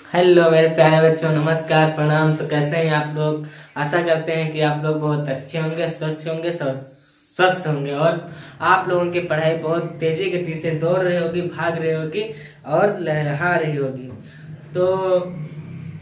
Hello मेरे प्यारे बच्चों, नमस्कार, प्रणाम। तो कैसे हैं आप लोग? आशा करते हैं कि आप लोग बहुत अच्छे होंगे, स्वस्थ होंगे, स्वस्थ होंगे और आप लोगों की पढ़ाई बहुत तेजी गति से दौड़ रही होगी, भाग रही होगी और लहरा रही होगी। तो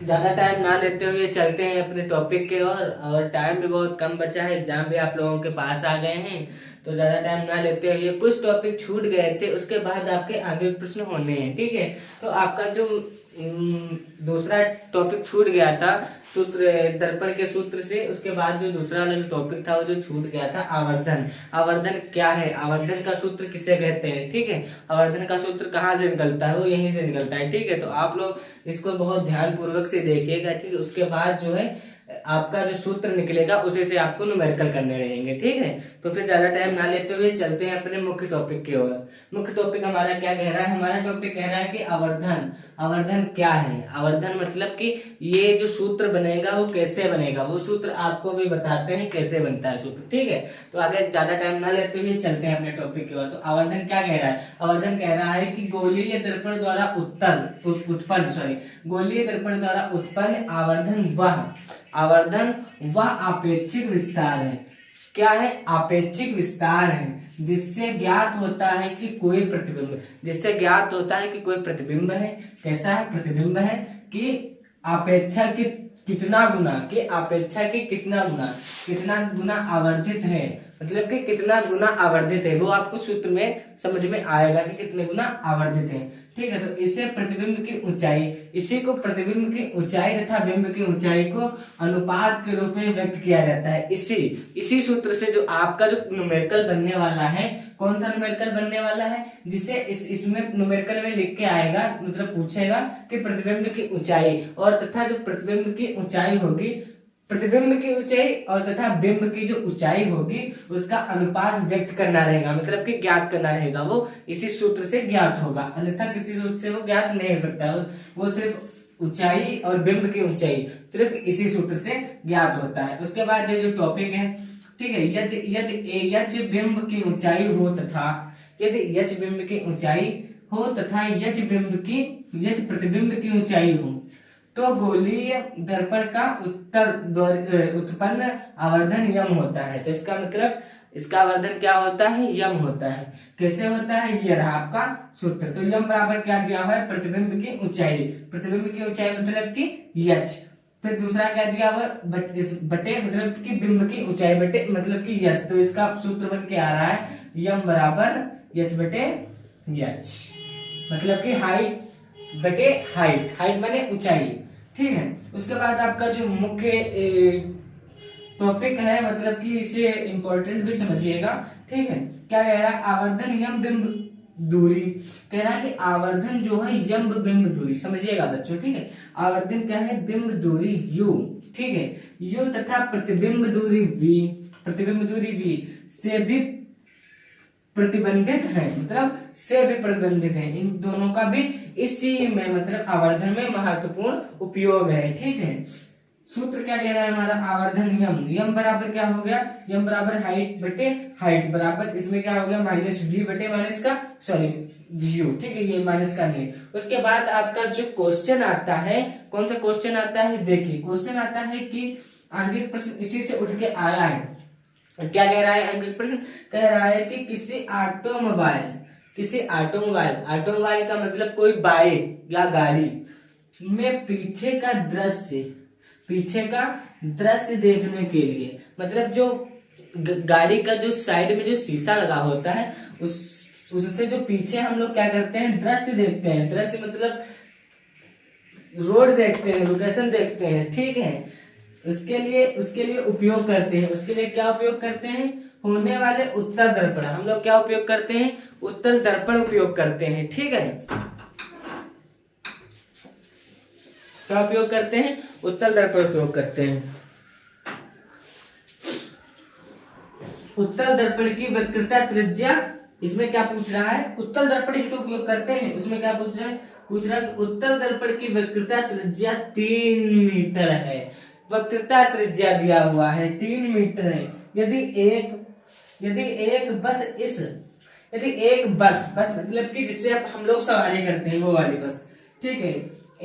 ज़्यादा टाइम ना लेते हुए चलते हैं अपने टॉपिक के और टाइम भी बहुत कम बचा है, एग्जाम भी आप लोगों के पास आ गए हैं। तो ज़्यादा टाइम ना लेते हुए कुछ टॉपिक छूट गए थे, उसके बाद आपके आगे प्रश्न होने हैं, ठीक है। तो आपका जो दूसरा टॉपिक छूट गया था सूत्र दर्पण के सूत्र से, उसके बाद जो दूसरा वाला जो टॉपिक था वो जो छूट गया था आवर्धन। आवर्धन क्या है, आवर्धन का सूत्र किसे कहते हैं, ठीक है। आवर्धन का सूत्र कहाँ से निकलता है, वो यहीं से निकलता है, ठीक है। तो आप लोग इसको बहुत ध्यान पूर्वक से देखिएगा, ठीक है। उसके बाद जो है आपका जो सूत्र निकलेगा उसी से आपको न्यूमेरिकल करने रहेंगे, ठीक है। तो फिर ज्यादा टाइम ना लेते हुए चलते हैं अपने मुख्य टॉपिक की ओर। मुख्य टॉपिक हमारा क्या कह रहा है? हमारा टॉपिक कह रहा है कि आवर्धन। आवर्धन क्या है? आवर्धन मतलब कि ये जो सूत्र बनेगा वो कैसे बनेगा, वो सूत्र आपको भी बताते हैं कैसे बनता है सूत्र, ठीक है। तो आगे ज्यादा टाइम ना लेते हुए चलते हैं अपने टॉपिक की ओर। तो आवर्धन क्या कह रहा है? आवर्धन कह रहा है कि गोलीय दर्पण द्वारा गोलीय दर्पण द्वारा उत्पन्न आवर्धन वह आपेक्षिक विस्तार है। क्या है? आपेक्षिक विस्तार है जिससे ज्ञात होता है कि कोई प्रतिबिंब, जिससे ज्ञात होता है कि कोई प्रतिबिंब है। कैसा है? प्रतिबिंब है कि अपेक्षा के कितना गुना, कि अपेक्षा के कितना गुना आवर्धित है, मतलब कि कितना गुना आवर्धित है, वो आपको सूत्र में समझ में आएगा कि कितने गुना आवर्धित है, ठीक है। तो इसे प्रतिबिंब की ऊंचाई, इसी को प्रतिबिंब की ऊंचाई तथा बिंब की ऊंचाई को अनुपात के रूप में व्यक्त किया जाता है। इसी सूत्र से जो आपका जो न्यूमेरिकल बनने वाला है, कौन सा न्यूमेरिकल बनने वाला है, जिसे इसमें न्यूमेरिकल में लिख के आएगा, मतलब पूछेगा कि प्रतिबिंब की ऊंचाई और तथा जो प्रतिबिंब की ऊंचाई होगी, प्रतिबिंब की ऊंचाई और तथा बिंब की जो ऊंचाई होगी उसका अनुपात व्यक्त करना रहेगा, मतलब कि ज्ञात करना रहेगा। वो इसी सूत्र से ज्ञात होगा, अन्यथा किसी सूत्र से वो ज्ञात नहीं हो सकता है। वो सिर्फ ऊंचाई और बिंब की ऊंचाई सिर्फ इसी सूत्र से ज्ञात होता है। उसके बाद ये जो टॉपिक है, ठीक है, यदि बिंब की ऊंचाई हो तथा यदि यच बिंब की ऊंचाई हो तथा यच प्रतिबिंब की ऊंचाई हो तो गोलीय दर्पण का उत्पन्न आवर्धन यम होता है। तो इसका मतलब इसका आवर्धन क्या होता है? यम होता है। कैसे होता है? ये रहा आपका सूत्र। तो यम बराबर क्या दिया हुआ है? प्रतिबिंब की ऊंचाई। प्रतिबिंब की ऊंचाई मतलब कि यच। फिर दूसरा क्या दिया हुआ? बटे मतलब कि बिंब की ऊंचाई बटे मतलब कि यच। तो इसका सूत्र बन के आ रहा है यम बराबर यच बटे यच, मतलब कि हाइट बटे हाइट माने ऊंचाई, ठीक है। उसके बाद आपका जो मुख्य टॉपिक है, मतलब कि इसे इंपॉर्टेंट भी समझिएगा, ठीक है। क्या कह रहा है? आवर्धन यम बिंब दूरी। कह रहा है कि आवर्धन जो है यम बिंब दूरी, समझिएगा बच्चों, ठीक है। आवर्धन क्या है? बिंब दूरी u, ठीक है, u तथा प्रतिबिंब दूरी v, प्रतिबिंब दूरी v से भी प्रतिबंधित है, मतलब से भी प्रतिबंधित है। इन दोनों का भी इसी में मतलब आवर्धन में महत्वपूर्ण उपयोग है, ठीक है। सूत्र क्या कह रहा है हमारा? आवर्धन यम बराबर क्या हो गया? यम बराबर हाइट बटे हाइट बराबर इसमें क्या हो गया? माइनस वी बटे माइनस का सॉरी यू, ठीक है, ये माइनस का नहीं। उसके बाद आपका जो क्वेश्चन आता है, कौन सा क्वेश्चन आता है? देखिए क्वेश्चन आता है कि आगे प्रश्न इसी से उठ के आया है। क्या कह रहा है? अंकित प्रश्न कह रहा है कि किसी ऑटोमोबाइल का मतलब कोई बाइक या गाड़ी में पीछे का दृश्य देखने के लिए, मतलब जो गाड़ी का जो साइड में जो शीशा लगा होता है उससे जो पीछे हम लोग क्या करते हैं? दृश्य देखते हैं। दृश्य मतलब रोड देखते हैं, लोकेशन देखते हैं, ठीक है। उसके लिए उपयोग करते हैं। उसके लिए क्या उपयोग करते हैं? होने वाले उत्तल दर्पण। हम लोग क्या उपयोग करते हैं? उत्तल दर्पण उपयोग करते हैं, ठीक है। क्या उपयोग करते हैं? उत्तल दर्पण उपयोग करते हैं। उत्तल दर्पण की वक्रता त्रिज्या, इसमें क्या पूछ रहा है? उत्तल दर्पण ही तो उपयोग करते हैं। उसमें क्या पूछ रहा है? उत्तल दर्पण की वक्रता त्रिज्या 3 मीटर है। वक्रता त्रिज्या दिया हुआ है 3 मीटर है। यदि एक बस मतलब कि जिससे हम लोग सवारी करते हैं वो वाली बस, ठीक है,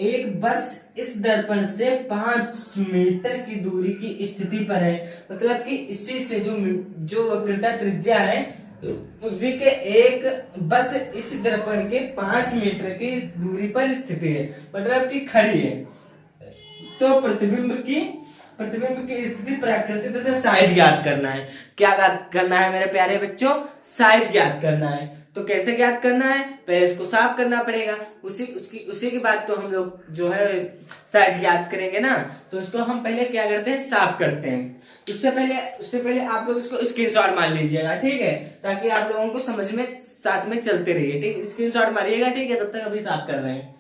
एक बस इस दर्पण से 5 मीटर की दूरी की स्थिति पर है, मतलब कि इसी से जो वक्रता त्रिज्या है उसी के एक बस इस दर्पण के 5 मीटर की इस दूरी पर स्थिति है, मतलब कि खड़ी है। तो प्रतिबिंब की स्थिति, प्रकृति तथा साइज ज्ञात करना है। क्या ज्ञात करना है मेरे प्यारे बच्चों? साइज ज्ञात करना है। तो कैसे ज्ञात करना है? पहले इसको साफ करना पड़ेगा, उसी के बाद तो हम लोग जो है साइज ज्ञात करेंगे ना। तो इसको हम पहले क्या करते हैं? साफ करते हैं। उससे पहले आप लोग इसको स्क्रीनशॉट मार लीजिएगा, ठीक है, ताकि आप लोगों को समझ में साथ में चलते रहिए, ठीक। स्क्रीनशॉट मारिएगा, ठीक है, तब तक अभी साफ कर रहे हैं।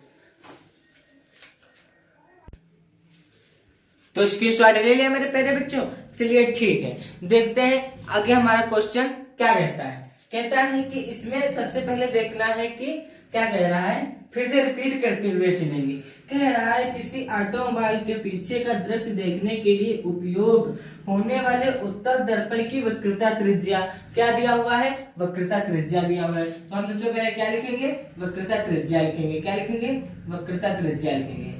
तो स्क्रीनशॉट ले लिया मेरे प्यारे बच्चों। चलिए ठीक है, देखते हैं आगे हमारा क्वेश्चन क्या कहता है। कहता है कि इसमें सबसे पहले देखना है कि क्या कह रहा है, फिर से रिपीट करते हुए चलेंगे। कह रहा है किसी ऑटोमोबाइल के पीछे का दृश्य देखने के लिए उपयोग होने वाले उत्तल दर्पण की वक्रता त्रिज्या क्या दिया हुआ है? वक्रता त्रिज्या दिया हुआ है। तो हम सबसे पहले क्या लिखेंगे? वक्रता त्रिज्या लिखेंगे। क्या लिखेंगे? वक्रता त्रिज्या लिखेंगे।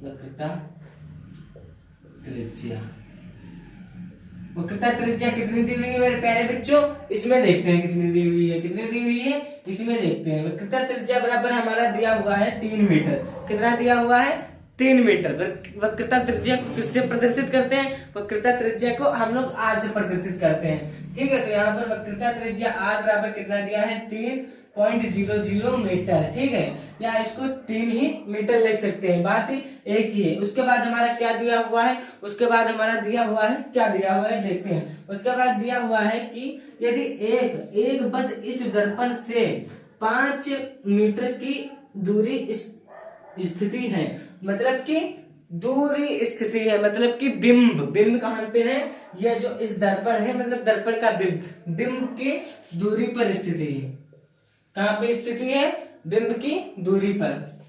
वक्रता त्रिज्या, वक्रता त्रिज्या कितनी दी हुई है मेरे प्यारे बच्चों? इसमें देखते हैं कितनी दी हुई है। कितनी दी हुई है इसमें देखते हैं। वक्रता त्रिज्या बराबर हमारा दिया हुआ है 3 मीटर। कितना दिया हुआ है? 3 मीटर। वक्रता त्रिज्या को किससे प्रदर्शित करते हैं? वक्रता त्रिज्या को हम लोग आर से प्रदर्शित करते हैं, ठीक है। तो यहाँ पर वक्रता त्रिज्या आर बराबर कितना दिया है? 3.00 मीटर, ठीक है, या इसको 3 ही मीटर लिख सकते हैं, बात ही एक ही है। उसके बाद हमारा क्या दिया हुआ है? उसके बाद हमारा दिया हुआ है, क्या दिया हुआ है देखते हैं। उसके बाद दिया हुआ है कि यदि एक बस इस दर्पण से 5 मीटर की दूरी स्थिति है, मतलब कि दूरी स्थिति है, मतलब कि बिंब कहां पे है? यह जो इस दर्पण है, मतलब दर्पण का बिंब की दूरी पर स्थिति है। कहां पे स्थिति है? बिंब की दूरी पर।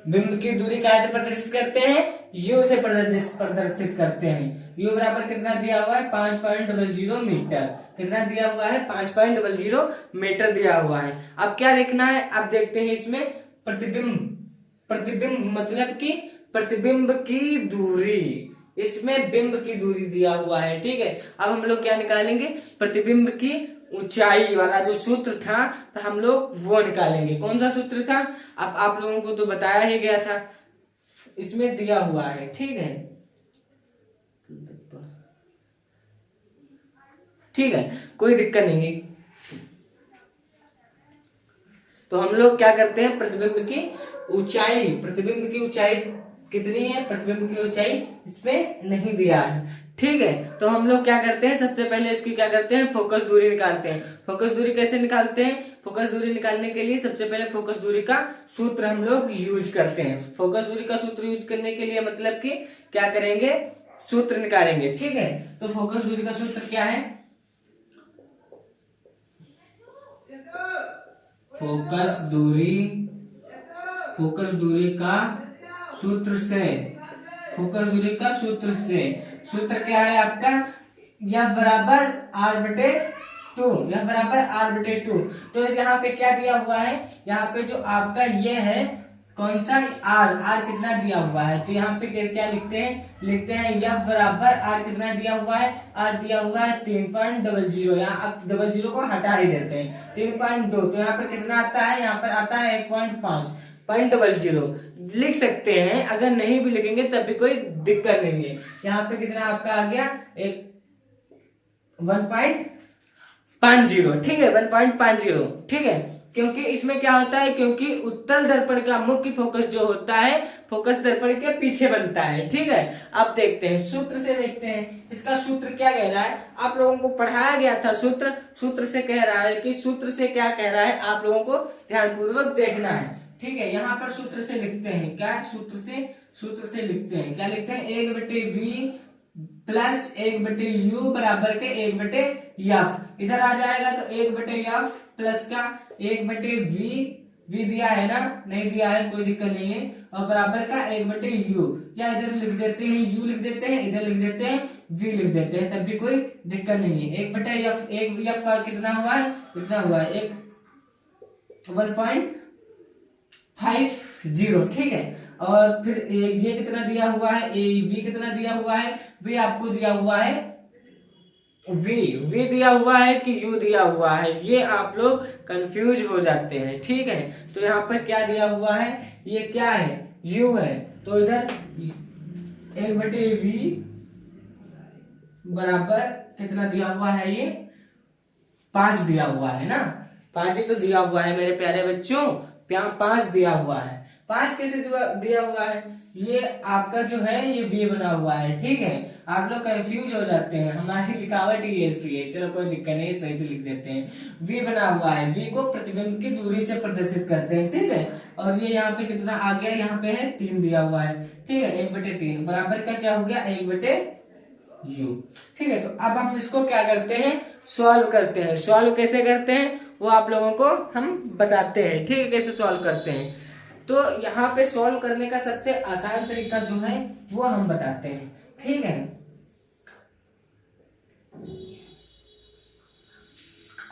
बिंब की दूरी कहां से प्रदर्शित करते हैं? यू से प्रदर्शित करते हैं। यू बराबर कितना दिया हुआ है? 5.00 मीटर। कितना दिया हुआ है? 5.00 मीटर दिया हुआ है। अब क्या देखना है? अब देखते हैं इसमें प्रतिबिंब मतलब कि प्रतिबिंब की दूरी। इसमें बिंब की दूरी दिया हुआ है, ठीक है। अब हम लोग क्या निकालेंगे? प्रतिबिंब की ऊंचाई वाला जो सूत्र था, तो हम लोग वो निकालेंगे। कौन सा सूत्र था? अब आप लोगों को तो बताया ही गया था, इसमें दिया हुआ है, ठीक है, ठीक है, कोई दिक्कत नहीं है। तो हम लोग क्या करते हैं? प्रतिबिंब की ऊंचाई कितनी है? प्रतिबिंब की ऊंचाई इसमें नहीं दिया है, ठीक है। तो हम लोग क्या करते हैं? सबसे पहले इसकी क्या करते हैं? फोकस दूरी निकालते हैं। फोकस दूरी कैसे निकालते हैं? फोकस दूरी निकालने के लिए सबसे पहले फोकस दूरी का सूत्र हम लोग यूज करते हैं। फोकस दूरी का सूत्र यूज करने के लिए मतलब कि क्या करेंगे? सूत्र निकालेंगे, ठीक है। तो फोकस दूरी का सूत्र क्या है? फोकस दूरी का सूत्र क्या है आपका? यह बराबर r/2। तो यहाँ पे क्या दिया हुआ है? यहाँ पे जो आपका ये है कौन सा? r कितना दिया हुआ है? तो यहाँ पे क्या लिखते हैं यह बराबर r कितना दिया हुआ है? r दिया हुआ है 3.00। यहाँ आप 00 को हटा ही देते हैं, 3.2। तो यहाँ पर कितना आता है? यहाँ पर आता है 1.5.00 लिख सकते हैं। अगर नहीं भी लिखेंगे तब भी कोई दिक्कत नहीं है। यहाँ पे कितना आपका आ गया? 1.50, ठीक है, 1.50, ठीक है। क्योंकि इसमें क्या होता है? क्योंकि उत्तल दर्पण का मुख्य फोकस जो होता है, फोकस दर्पण के पीछे बनता है, ठीक है। अब देखते हैं सूत्र से, देखते हैं इसका सूत्र क्या कह रहा है। आप लोगों को पढ़ाया गया था सूत्र से कह रहा है कि सूत्र से क्या कह रहा है आप लोगों को ध्यानपूर्वक देखना है, ठीक है। यहाँ पर सूत्र से लिखते हैं, क्या सूत्र से लिखते हैं, क्या लिखते हैं? 1/v प्लस 1/u बराबर के 1/f। इधर आ जाएगा तो 1/f प्लस का 1/v दिया है ना? नहीं दिया है, कोई दिक्कत नहीं है। और बराबर का 1/u, या इधर लिख देते हैं u लिख देते हैं, इधर लिख देते हैं v लिख देते हैं, तब भी कोई दिक्कत नहीं है। 1/f, एक f का कितना हुआ है, इतना हुआ है, 1.50, ठीक है। और फिर ये कितना दिया हुआ है, v कितना दिया हुआ है, v आपको दिया हुआ है, v दिया हुआ है कि u दिया हुआ है, ये आप लोग कंफ्यूज हो जाते हैं, ठीक है। तो यहाँ पर क्या दिया हुआ है, ये क्या है, u है, तो इधर 1/v बराबर कितना दिया हुआ है, ये 5 दिया हुआ है ना, 5 ही तो दिया हुआ है मेरे प्यारे बच्चों, 5 दिया हुआ है। 5 कैसे दिया हुआ है, ये आपका जो है ये v बना हुआ है, ठीक है। आप लोग कंफ्यूज हो जाते हैं, हमारी लिखावट ही ऐसी है, चलो कोई दिक्कत नहीं, सही से लिख देते हैं। v बना हुआ है, v को प्रतिबिंब की दूरी से प्रदर्शित करते हैं, ठीक है। और ये यहाँ पे कितना आ गया, यहाँ पे है 3 दिया हुआ है, ठीक है। 1/3 बराबर का क्या हो गया, 1/u, ठीक है। तो अब हम इसको क्या करते हैं, सॉल्व करते हैं। सॉल्व कैसे करते हैं वो आप लोगों को हम बताते हैं, ठीक है, कैसे सॉल्व करते हैं। तो यहाँ पे सॉल्व करने का सबसे आसान तरीका जो है वो हम बताते हैं, ठीक है।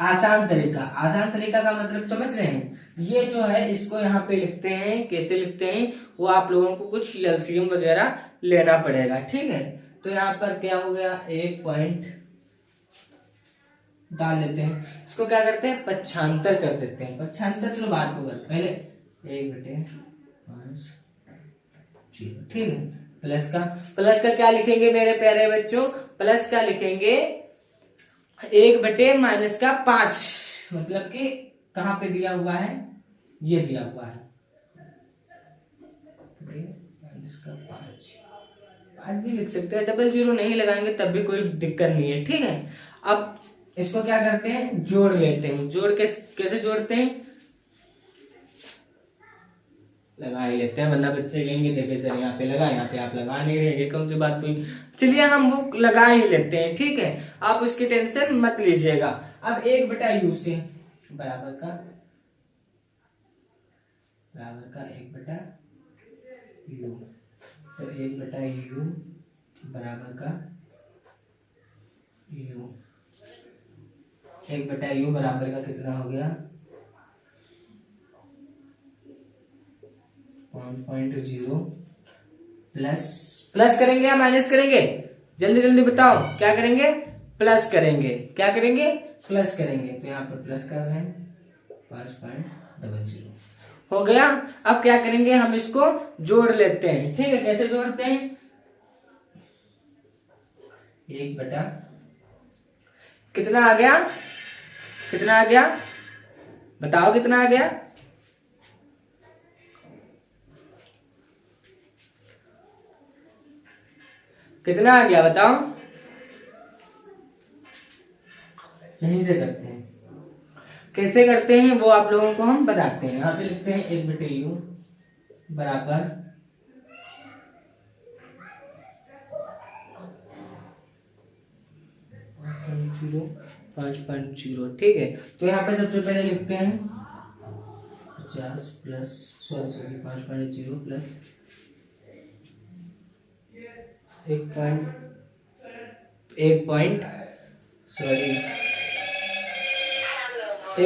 आसान तरीका का मतलब समझ रहे हैं, ये जो है इसको यहाँ पे लिखते हैं, कैसे लिखते हैं वो आप लोगों को कुछ एलसीएम वगैरह लेना पड़ेगा, ठीक है। तो यहाँ पर क्या हो गया, 1 पॉइंट डाल देते हैं, इसको क्या करते हैं, पक्षांतर कर देते हैं। पक्षांतर चलो बात को कर, पहले 1/5, ठीक है। प्लस का क्या लिखेंगे मेरे प्यारे बच्चों, प्लस का लिखेंगे 1/-5, मतलब कि कहां पे दिया हुआ है, ये दिया हुआ है, -5 भी लिख सकते हैं, 00 नहीं लगाएंगे तब भी कोई दिक्कत नहीं है, ठीक है। अब इसको क्या करते हैं, जोड़ लेते हैं। जोड़ कैसे जोड़ते हैं, लगा ही लेते हैं, वरना बच्चे कहेंगे देखे सर यहाँ पे लगा, यहाँ पे आप लगा नहीं रहे, कौन सी बात हुई। चलिए हम वो लगा ही लेते हैं, ठीक है, आप उसकी टेंशन मत लीजिएगा। अब 1/u से बराबर का 1/u, तो 1/u बराबर का u, 1/u बराबर का कितना हो गया, 1.0, प्लस करेंगे या माइनस करेंगे, जल्दी बताओ, क्या करेंगे, प्लस करेंगे, क्या करेंगे, प्लस करेंगे। तो यहाँ पर प्लस कर रहे हैं, 5.00 हो गया। अब क्या करेंगे, हम इसको जोड़ लेते हैं, ठीक है। कैसे जोड़ते हैं, 1 कितना आ गया, बताओ कितना आ गया, कितना आ गया बताओ, यहीं से करते हैं, कैसे करते हैं वो आप लोगों को हम बताते हैं। यहाँ पे लिखते हैं 1/u बराबर 5.0, ठीक है। तो यहाँ पे सबसे पहले लिखते हैं 50 प्लस 5.0 प्लस 1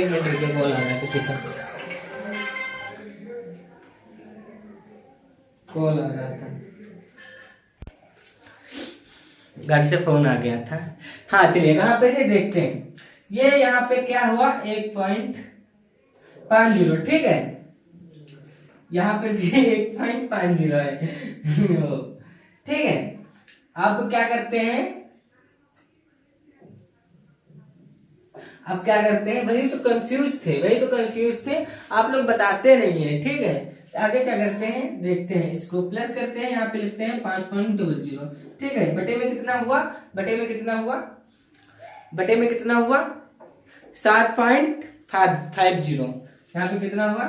मिनट रुकिए, कॉल आ रहा है, किसी का कॉल आ रहा था, घर से फोन आ गया था। हाँ चलिए कहाँ पे थे देखते हैं। ये यहाँ पे क्या हुआ, 1.50, ठीक है। यहाँ पे भी 1.50 है ठीक है। अब क्या करते हैं, वही तो कंफ्यूज थे आप लोग, बताते नहीं है, ठीक है। आगे क्या करते हैं देखते हैं, इसको प्लस करते हैं, यहाँ पे लिखते हैं 5.00, ठीक है। बटे में कितना हुआ, 7.50, यहाँ पे कितना हुआ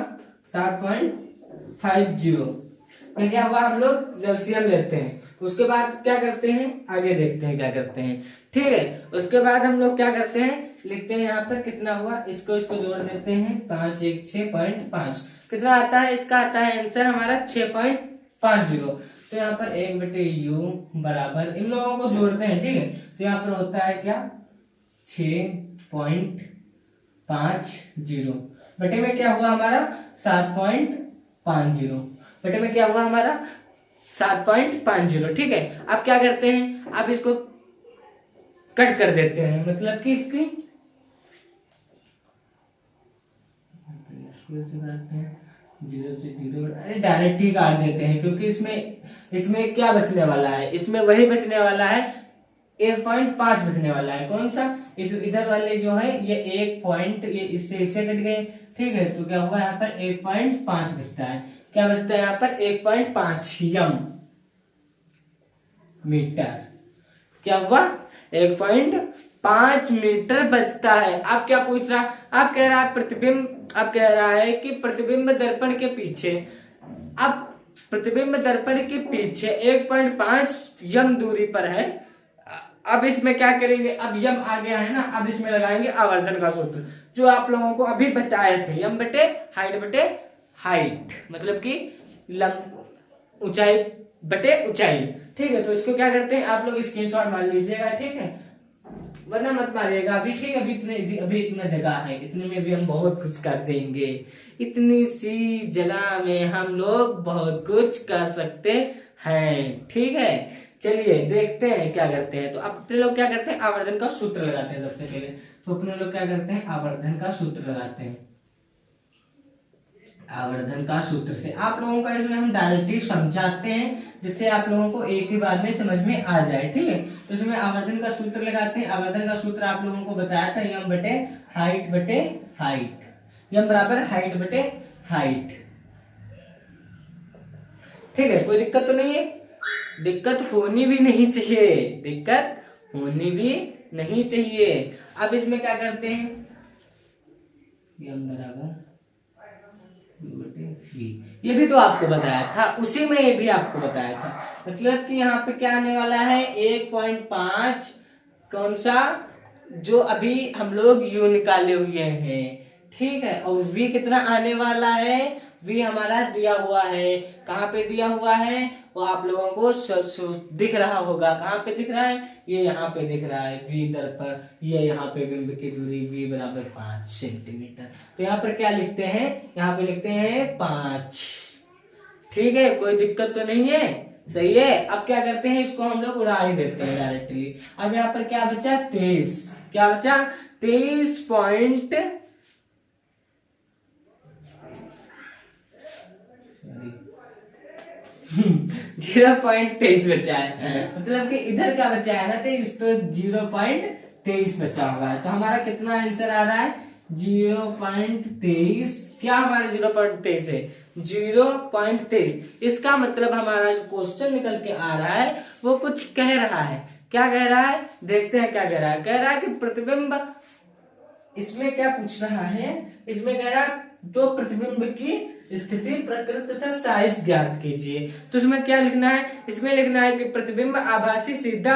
7.50 में क्या हुआ, हम लोग एलसीएम लेते हैं। उसके बाद क्या करते हैं, आगे देखते हैं क्या करते हैं, ठीक है। उसके बाद हम लोग क्या करते हैं, लिखते हैं यहाँ पर कितना हुआ, इसको जोड़ देते हैं, 5 1 6.5, कितना आता है, इसका आता है आंसर हमारा 6.50। तो यहाँ पर 1/u बराबर, इन लोगों को जोड़ते हैं, ठीक है। तो यहाँ पर होता है क्या 6.50 बटे में क्या हुआ हमारा 7.50 बटे में क्या हुआ हमारा 7.50, ठीक है। अब क्या करते हैं, अब इसको कट कर देते हैं, मतलब कि इसकी 0 से 0, अरे डायरेक्ट ही काट देते हैं, क्योंकि इसमें क्या बचने वाला है, इसमें वही बचने वाला है 1.5 बचने वाला है। कौन सा, इस इधर वाले जो है ये 1 पॉइंट, ये इससे कट गए, ठीक है। तो क्या हुआ यहाँ पर 1.5 बचता है, क्या बचता है यहाँ पर 1.5 यम मीटर, क्या हुआ 1.5 मीटर बचता है। अब क्या पूछ रहा, अब कह रहा है प्रतिबिंब, अब कह रहा है कि प्रतिबिंब दर्पण के पीछे, अब प्रतिबिंब दर्पण के पीछे 1.5 यम दूरी पर है। अब इसमें क्या करेंगे, अब यम आ गया है ना, अब इसमें लगाएंगे आवर्धन का सूत्र, जो आप लोगों को अभी बताए थे, यम बटे हाइट, मतलब कि ऊंचाई बटे ऊंचाई, ठीक है। तो इसको क्या करते हैं, आप लोग स्क्रीनशॉट मार लीजिएगा, ठीक है, वरना मत मारिएगा अभी, ठीक है। अभी इतना जगह है, इतने में भी हम बहुत कुछ कर देंगे, इतनी सी जगह में हम लोग बहुत कुछ कर सकते हैं, ठीक है। चलिए देखते हैं क्या करते हैं। तो अपने लोग क्या करते हैं, आवर्धन का सूत्र लगाते हैं सबसे पहले। तो अपने लोग क्या करते हैं, आवर्धन का सूत्र लगाते हैं। आवर्धन का सूत्र से आप लोगों का इसमें हम डायरेक्टली समझाते हैं, जिससे आप लोगों को एक ही बार में समझ में आ जाए, ठीक है। तो इसमें आवर्धन का सूत्र लगाते हैं। आवर्धन का सूत्र आप लोगों को बताया था, यम बटे हाइट, यम बराबर हाइट बटे हाइट, ठीक है। कोई दिक्कत तो नहीं है, दिक्कत होनी भी नहीं चाहिए, दिक्कत होनी भी नहीं चाहिए। अब इसमें क्या करते हैं, यम बराबर, ये भी तो आपको बताया था, उसी में ये भी आपको बताया था, मतलब कि यहाँ पे क्या आने वाला है 1.5, कौन सा, जो अभी हम लोग यू निकाले हुए हैं, ठीक है। और v कितना आने वाला है, v हमारा दिया हुआ है, कहाँ पे दिया हुआ है, वो आप लोगों को दिख रहा होगा, कहाँ पे दिख रहा है, ये यहाँ पे दिख रहा है, v दर्पण, ये यहाँ पे बिंब की दूरी v बराबर 5 सेंटीमीटर। तो यहाँ पर क्या लिखते हैं, यहाँ पे लिखते हैं 5, ठीक है। कोई दिक्कत तो नहीं है, सही है। अब क्या करते हैं, इसको हम लोग उड़ा ही देते हैं डायरेक्टली। अब यहाँ पर क्या बचा 23, क्या बचा 0.23 बचा है, मतलब कि इधर क्या बचा है ना 23, तो 0.23 बचा हुआ है। तो हमारा कितना आंसर आ रहा है 0.23, क्या हमारा 0.23 है 0.23। इसका मतलब हमारा जो क्वेश्चन निकल के आ रहा है वो कुछ कह रहा है, क्या कह रहा है, देखते हैं क्या कह रहा है। कह रहा है कि प्रतिबिंब, इसमें क्या पूछ रहा है, इसमें कह रहा है दो प्रतिबिंब की स्थिति, प्रकृति तथा साइज ज्ञात कीजिए। तो इसमें क्या लिखना है, इसमें लिखना है कि प्रतिबिंब आभासी सीधा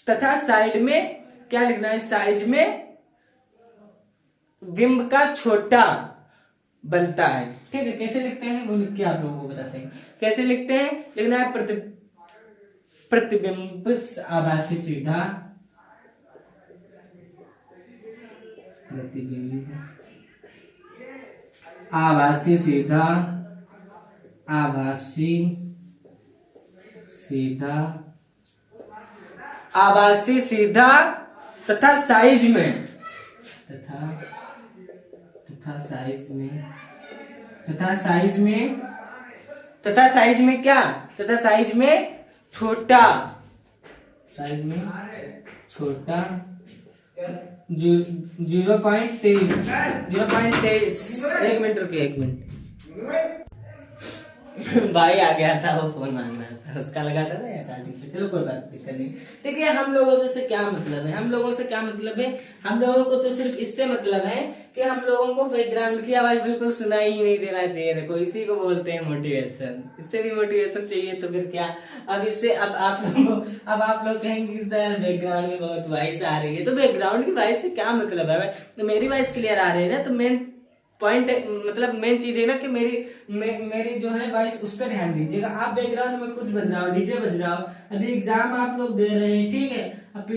तथा साइड में क्या लिखना है, साइज में बिंब का छोटा बनता है, ठीक है। कैसे लिखते हैं वो लिख के आप लोगों को बताते हैं, कैसे लिखते हैं। लिखना है प्रतिबिंब आभासी सीधा, प्रतिबिंब आभासी सीधा, आभासी सीधा, आभासी सीधा तथा साइज में, तथा साइज में, तथा साइज में, तथा साइज में क्या, तथा साइज में छोटा, साइज में छोटा 0.23, 0.23। एक मिनट रुकिए, एक मिनट भाई आ गया था, वो फोन मांग रहा था, उसका लगा था ना चार्जिंग पे। चलो कोई बात दिक्कत नहीं। देखिए हम लोगों से क्या मतलब है, हम लोगों से क्या मतलब है, हम लोगों को तो सिर्फ इससे मतलब है कि हम लोगों को बैकग्राउंड की आवाज बिल्कुल सुनाई ही नहीं देना चाहिए। देखो इसी को बोलते हैं मोटिवेशन, इससे भी मोटिवेशन चाहिए तो फिर क्या। अब इससे अब आप लोग कहेंगे कि यार बैकग्राउंड में बहुत वॉइस आ रही है, तो बैकग्राउंड की वॉइस से क्या मतलब है, तो मेरी वॉइस क्लियर आ रही है ना, तो मेन पॉइंट मतलब मेन चीज है ना कि मेरी जो है वॉइस उस पर ध्यान दीजिएगा। आप बैकग्राउंड में कुछ बज रहा हो, डीजे बज रहा हो, अभी एग्जाम आप लोग दे रहे हैं, ठीक है,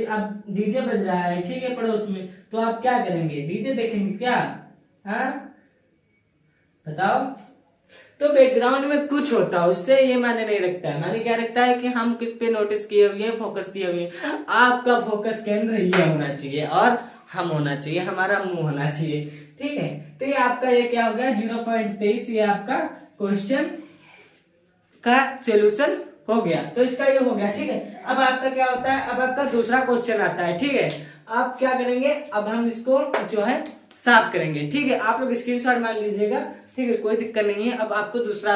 अब डीजे बज रहा है, ठीक है, पड़ोस में, तो आप क्या करेंगे? डीजे देखेंगे क्या? हाँ बताओ। तो बैकग्राउंड में कुछ होता है उससे ये माने नहीं रखता है। माने क्या रखता है कि हम किस पे नोटिस किए हुए हैं, फोकस किए हुए हैं। आपका फोकस केंद्र ये होना चाहिए और हम होना चाहिए, हमारा मुंह होना चाहिए, ठीक है। तो ये आपका ये क्या हो गया 0.23, ये आपका क्वेश्चन का सोल्यूशन हो गया। तो इसका ये हो गया, ठीक है। अब आपका क्या होता है, अब आपका दूसरा क्वेश्चन आता है, ठीक है। आप क्या करेंगे, अब हम इसको जो है साफ करेंगे, ठीक है। आप लोग स्क्रीनशॉट मान लीजिएगा, ठीक है, कोई दिक्कत नहीं है। अब आपको दूसरा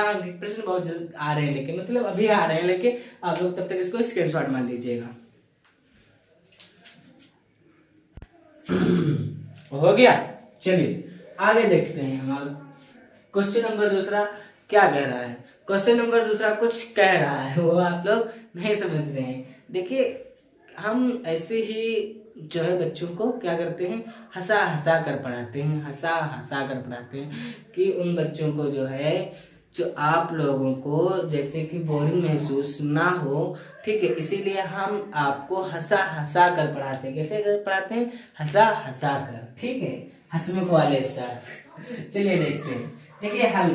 अंकित प्रश्न बहुत जल्द आ रहे हैं, लेकिन मतलब अभी आ रहे हैं, लेकिन आप लोग तब तक इसको स्क्रीनशॉट मान लीजिएगा। हो गया। चलिए आगे देखते हैं। हमारा क्वेश्चन नंबर दूसरा क्या कह रहा है। क्वेश्चन नंबर दूसरा कुछ कह रहा है, वो आप लोग नहीं समझ रहे हैं। देखिए हम ऐसे ही जो है बच्चों को क्या करते हैं, हंसा हंसा कर पढ़ाते हैं, हंसा हंसा कर पढ़ाते हैं कि उन बच्चों को जो है, जो आप लोगों को जैसे कि बोरिंग महसूस ना हो, ठीक है। इसीलिए हम आपको हंसा हंसा कर पढ़ाते हैं। कैसे कर पढ़ाते हैं? हंसा हंसा कर, ठीक है, हंसमुख वाले साथ। चलिए देखते हैं। देखिए हल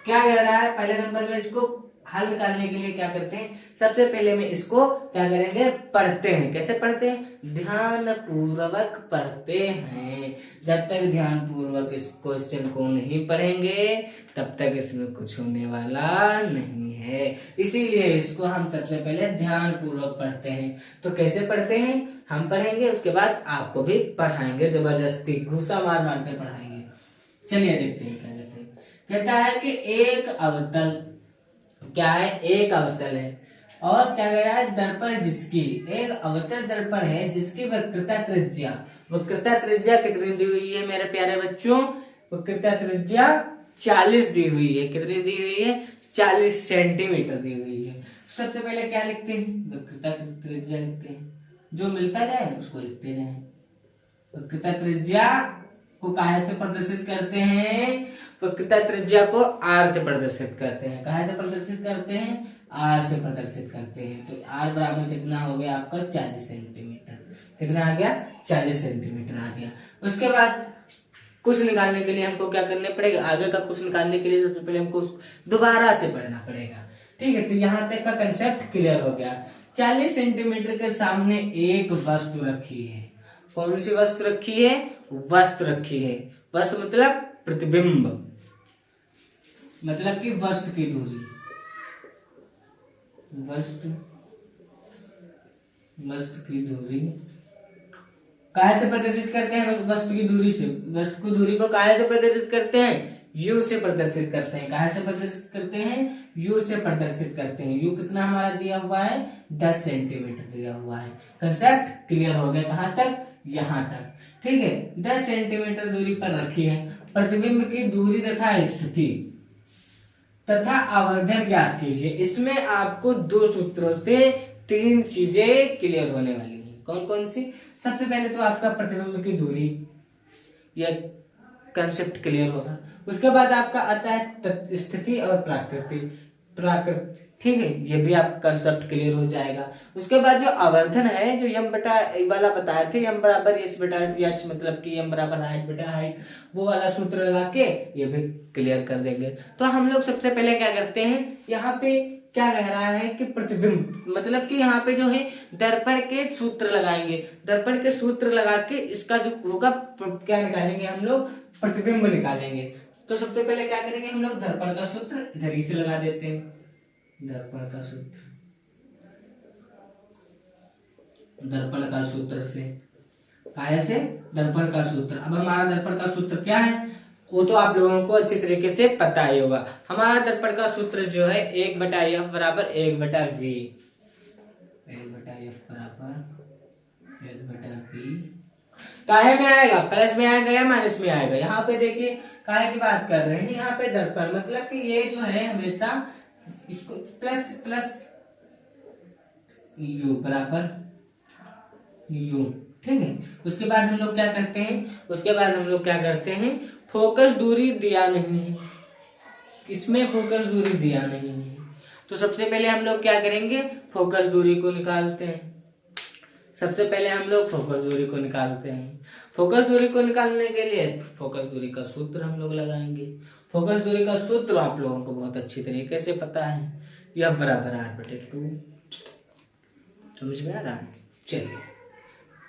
क्या कह रहा है। पहले नंबर में इसको हल निकालने के लिए क्या करते हैं, सबसे पहले में इसको क्या करेंगे, पढ़ते हैं। कैसे पढ़ते हैं? ध्यान पूर्वक पढ़ते हैं। जब तक ध्यान पूर्वक इस क्वेश्चन को नहीं पढ़ेंगे तब तक इसमें कुछ होने वाला नहीं है। इसीलिए इसको हम सबसे पहले ध्यान पूर्वक पढ़ते हैं। तो कैसे पढ़ते हैं? हम पढ़ेंगे, उसके बाद आपको भी पढ़ाएंगे, जबरदस्ती घूसा मार मार कर पढ़ाएंगे। चलिए देखते हैं क्या कहते हैं। कहता है कि एक अवतल, क्या है, एक अवतल है, और क्या कह रहा है, दर्पण जिसकी, एक अवतल दर्पण है जिसकी वक्रता त्रिज्या कितनी दी हुई है मेरे प्यारे बच्चों? वक्रता त्रिज्या 40 दी हुई है। कितनी दी हुई है? 40 सेंटीमीटर दी हुई है। सबसे पहले क्या लिखते हैं? वक्रता त्रिज्या लिखते हैं, जो मिलता जाए उसको लिखते जाए। वक्रता त्रिज्या को काहे से प्रदर्शित करते हैं? वक्रता त्रिज्या को आर से प्रदर्शित करते हैं। काहे से प्रदर्शित करते हैं? आर से प्रदर्शित करते हैं। तो आर बराबर कितना हो गया आपका? 40 सेंटीमीटर। कितना आ गया? 40 सेंटीमीटर आ गया। उसके बाद कुछ निकालने के लिए हमको क्या करने पड़ेगा? आगे का कुछ निकालने के लिए सबसे पहले हमको दोबारा से पढ़ना पड़ेगा, ठीक है। तो यहाँ तक का कंसेप्ट क्लियर हो गया। 40 सेंटीमीटर के सामने एक वस्तु रखी है। कौन सी वस्तु रखी है? वस्तु रखी है। वस्तु मतलब प्रतिबिंब, मतलब कि वस्तु की दूरी, वस्तु की दूरी काहे से प्रदर्शित करते हैं? वस्तु की दूरी से, वस्तु की दूरी को काहे से प्रदर्शित करते हैं? यू से प्रदर्शित करते हैं। काहे से प्रदर्शित करते हैं? यू से प्रदर्शित करते हैं। यू कितना हमारा दिया हुआ है? 10 सेंटीमीटर दिया हुआ है। कंसेप्ट क्लियर हो गया। कहां तक? यहां तक, ठीक है। 10 सेंटीमीटर दूरी पर रखी है। प्रतिबिंब की दूरी तथा स्थिति तथा आवर्धन ज्ञात कीजिए। इसमें आपको दो सूत्रों से 3 चीजें क्लियर होने वाली हैं। कौन कौन सी? सबसे पहले तो आपका प्रतिबिंब की दूरी, यह कंसेप्ट क्लियर होगा। उसके बाद आपका आता है स्थिति और प्राकृतिक, ठीक है, ये भी आप कंसेप्ट क्लियर हो जाएगा। उसके बाद जो आवर्धन है, जो यम बटा वाला बताए थे, यम बराबर एच बटा एच, मतलब कि यम बराबर हाइट बटा हाइट, वो वाला सूत्र लगा के ये भी क्लियर कर देंगे। तो हम लोग सबसे पहले क्या करते हैं, यहाँ पे क्या कह रहा है कि प्रतिबिंब, मतलब कि यहाँ पे जो है दर्पण के सूत्र लगाएंगे। दर्पण के सूत्र लगा के इसका जो होगा क्या निकालेंगे हम लोग? प्रतिबिंब निकालेंगे। तो सबसे पहले क्या करेंगे हम लोग? दर्पण का सूत्र इधर ही से लगा देते हैं। दर्पण का सूत्र, दर्पण का सूत्र से, काहे से? दर्पण का सूत्र। अब हमारा दर्पण का सूत्र क्या है वो तो आप लोगों को अच्छी तरीके से पता ही होगा। हमारा दर्पण का सूत्र जो है 1/f बराबर 1/v, 1/f बराबर 1/v। काहे में आएगा? प्लस में आएगा या माइनस में आएगा? यहाँ पे देखिए काहे की बात कर रहे हैं, यहाँ पे दर्पण, मतलब कि ये जो है हमेशा इसको प्लस प्लस यू बराबर यू, ठीक है। उसके बाद हम लोग क्या करते हैं? उसके बाद हम लोग क्या करते हैं? फोकस दूरी दिया नहीं है, इसमें फोकस दूरी दिया नहीं है। तो सबसे पहले हम लोग क्या करेंगे, फोकस दूरी को निकालते हैं। सबसे पहले हम लोग फोकस दूरी को निकालते हैं। फोकस दूरी को निकालने के लिए फोकस दूरी का सूत्र हम लोग लगाएंगे। फोकस दूरी का सूत्र आप लोगों को बहुत अच्छी तरीके से पता है, यह बराबर r/2। समझ में आ रहा है? चलिए,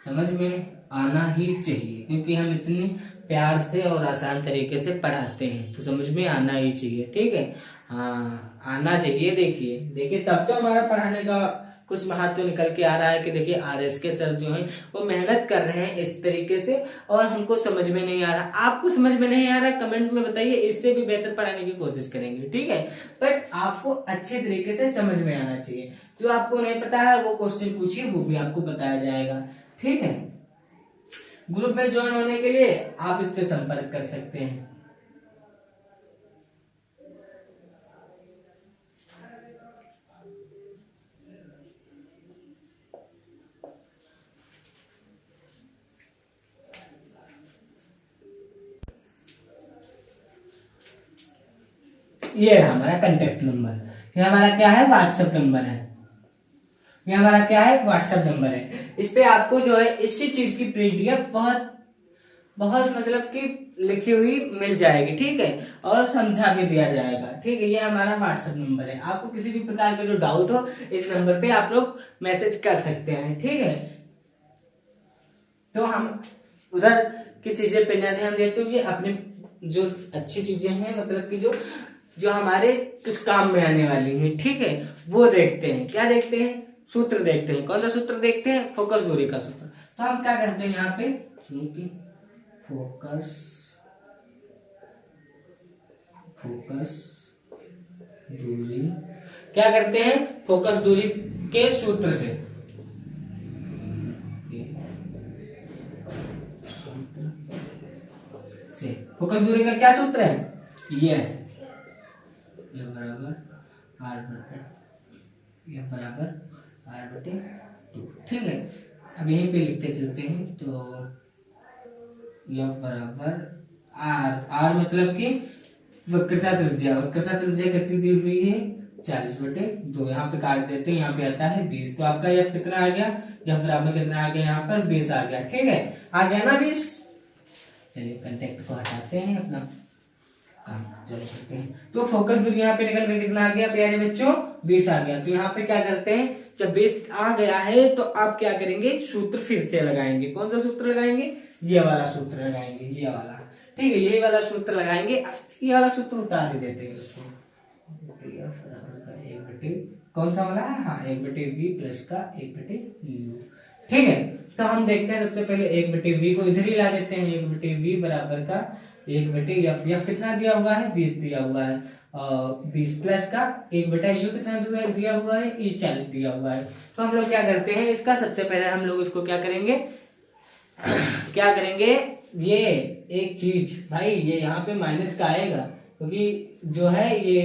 समझ में आना ही चाहिए, क्योंकि हम इतने प्यार से और आसान तरीके से पढ़ाते हैं, तो समझ में आना ही चाहिए। ठीक है, हाँ आना चाहिए। देखिए देखिए, तब तो हमारा पढ़ाने का कुछ महत्व निकल के आ रहा है कि देखिए RS के सर जो हैं वो मेहनत कर रहे हैं इस तरीके से, और हमको समझ में नहीं आ रहा। आपको समझ में नहीं आ रहा, कमेंट में बताइए, इससे भी बेहतर पढ़ाने की कोशिश करेंगे। ठीक है, बट आपको अच्छे तरीके से समझ में आना चाहिए। जो आपको नहीं पता है वो क्वेश्चन पूछिए, वो भी आपको बताया जाएगा। ठीक है, ग्रुप में ज्वाइन होने के लिए आप इस पे संपर्क कर सकते हैं। ये है हमारा कांटेक्ट नंबर, ये हमारा क्या है, व्हाट्सएप नंबर है। ये हमारा क्या है, व्हाट्सएप नंबर है। इस पे आपको जो है इसी चीज की PDF बहुत बहुत मतलब कि लिखी हुई मिल जाएगी। ठीक है, और समझा भी दिया जाएगा। ठीक है, ये हमारा व्हाट्सएप नंबर है। आपको किसी भी प्रकार का जो डाउट हो इस नंबर पे आप लोग मैसेज कर सकते हैं। ठीक है, तो हम उधर की चीजें पे ना ध्यान देते हुए अपने जो अच्छी चीजें हैं, मतलब कि जो जो हमारे कुछ काम में आने वाली हैं, ठीक है, वो देखते हैं। क्या देखते हैं, सूत्र देखते हैं। कौन सा सूत्र देखते हैं, फोकस दूरी का सूत्र। तो हम क्या करते हैं यहाँ पे, चूंकि फोकस दूरी क्या करते हैं, फोकस दूरी के सूत्र से, फोकस दूरी का क्या सूत्र है, ये बराबर r/2। ठीक है, अब यहीं पे लिखते चलते हैं। तो यह बराबर r मतलब कि वक्रता त्रिज्या कितनी दी हुई है, 40/2। यहाँ पे काट देते हैं, यहाँ पे आता है 20। तो आपका यह कितना आ गया, यह बराबर कितना आ गया, यहाँ पर 20 आ गया। ठीक है, आ गया ना 20। चलिए कांटेक्ट को हटाते हैं, अपना काम चल सकते हैं। तो फोकस दूरी यहाँ पे निकल के कितना आ गया प्यारे बच्चों, 20 आ गया। तो यहाँ पे क्या करते हैं, जब 20 आ गया है तो आप क्या करेंगे, सूत्र फिर से लगाएंगे। कौन सा सूत्र लगाएंगे, ये वाला सूत्र लगाएंगे, ये वाला। ठीक है, यही वाला सूत्र लगाएंगे। ये वाला सूत्र उतार ही देते हैं उसको, कौन सा वाला है, हाँ 1/v प्लस का 1/u। ठीक है, तो हम देखते हैं सबसे पहले 1/v को इधर ही ला देते हैं। 1/v बराबर का 1/f, f कितना दिया हुआ है, 20 दिया हुआ है, और 20 प्लस का 1/u कितना दिया हुआ है, ये 40 दिया हुआ है। तो हम लोग क्या करते हैं, इसका सबसे पहले हम लोग इसको क्या करेंगे क्या करेंगे, ये एक चीज भाई, ये यहाँ पे माइनस का आएगा, क्योंकि जो है ये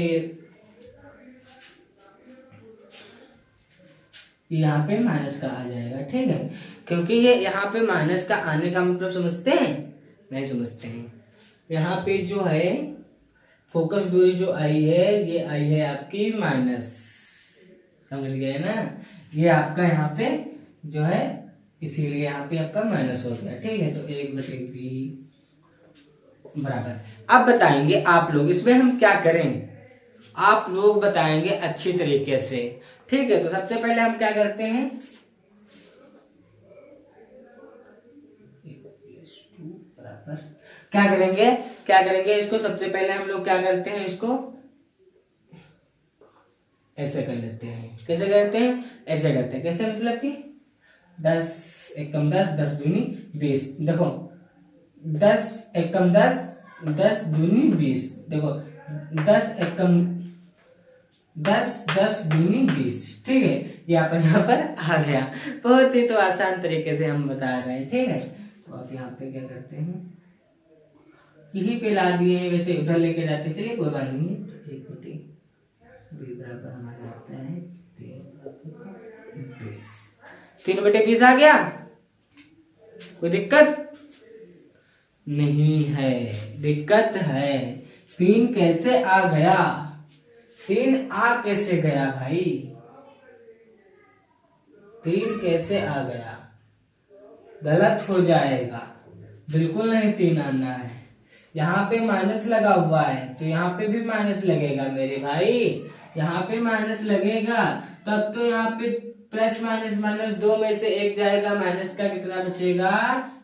यहाँ पे माइनस का आ जाएगा। ठीक है, क्योंकि ये यहाँ पे माइनस का आने का मतलब समझते हैं, नहीं समझते हैं। यहाँ पे जो है फोकस दूरी जो आई है, ये आई है आपकी माइनस, समझ गए ना, ये आपका यहाँ पे जो है, इसीलिए यहाँ पे आपका माइनस हो गया। ठीक है, तो 1/v बराबर, अब बताएंगे आप लोग इसमें हम क्या करें, आप लोग बताएंगे अच्छी तरीके से। ठीक है, तो सबसे पहले हम क्या करते हैं, क्या करेंगे इसको, सबसे पहले हम लोग क्या करते हैं, इसको ऐसे कर लेते हैं। कैसे करते हैं, ऐसे करते हैं। कैसे मतलब कि 10 एकम 10, 10 दूनी 20। देखो 10 एकम 10, 10 दूनी 20। देखो 10 एकम 10, 10 दूनी 20। ठीक है, यहाँ पर आ गया। बहुत ही तो आसान तरीके से हम बता रहे हैं। ठीक है, तो आप यहाँ पे क्या करते हैं, यही पे ला दिए हैं, वैसे उधर लेके जाते, चलिए कोई बात नहीं है। 1/v बराबर हमारा आता है 3/20 आ गया, कोई दिक्कत, नहीं है, दिक्कत है। 3 कैसे आ गया? 3 आ कैसे गया भाई? 3 कैसे आ गया? गलत हो जाएगा, बिल्कुल नहीं 3 आना है। यहाँ पे माइनस लगा हुआ है तो यहाँ पे भी माइनस लगेगा मेरे भाई, यहाँ पे माइनस लगेगा। तब तो यहाँ पे प्लस माइनस माइनस 2 में से 1 जाएगा, माइनस का कितना बचेगा?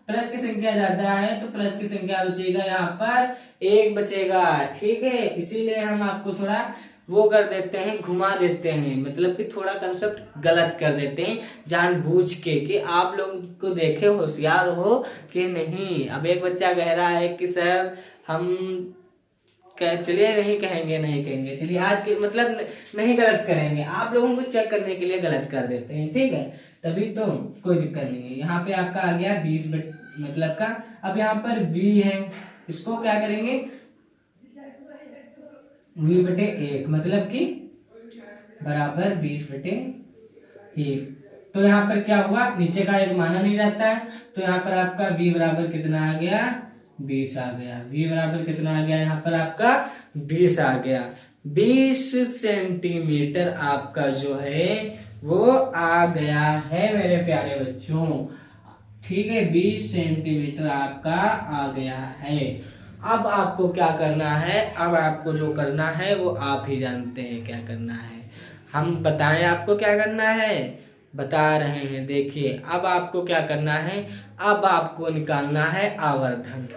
प्लस की संख्या ज्यादा है तो प्लस की संख्या बचेगा, यहाँ पर 1 बचेगा। ठीक है, इसीलिए हम आपको थोड़ा वो कर देते हैं, घुमा देते हैं, मतलब कि थोड़ा कंसेप्ट गलत कर देते हैं जानबूझ के, कि आप लोगों को देखे होशियार हो कि नहीं। अब एक बच्चा कह रहा है कि सर हम चलिए नहीं कहेंगे, चलिए आज के मतलब नहीं गलत करेंगे, आप लोगों को चेक करने के लिए गलत कर देते हैं। ठीक है, तभी तो कोई दिक्कत नहीं है। यहाँ पे आपका आ गया 20 मतलब का। अब यहाँ पर v है, इसको क्या करेंगे? v/1 मतलब कि बराबर 20/1। तो यहाँ पर क्या हुआ? नीचे का 1 माना नहीं जाता है, तो यहाँ पर आपका v बराबर कितना आ गया? 20 आ गया। v बराबर कितना आ गया? यहाँ पर आपका 20 आ गया। 20 सेंटीमीटर आपका जो है वो आ गया है मेरे प्यारे बच्चों। ठीक है, 20 सेंटीमीटर आपका आ गया है। अब आपको क्या करना है? अब आपको जो करना है वो आप ही जानते हैं क्या करना है। हम बताएं आपको क्या करना है? बता रहे हैं, देखिए। अब आपको क्या करना है? अब आपको निकालना है आवर्धन।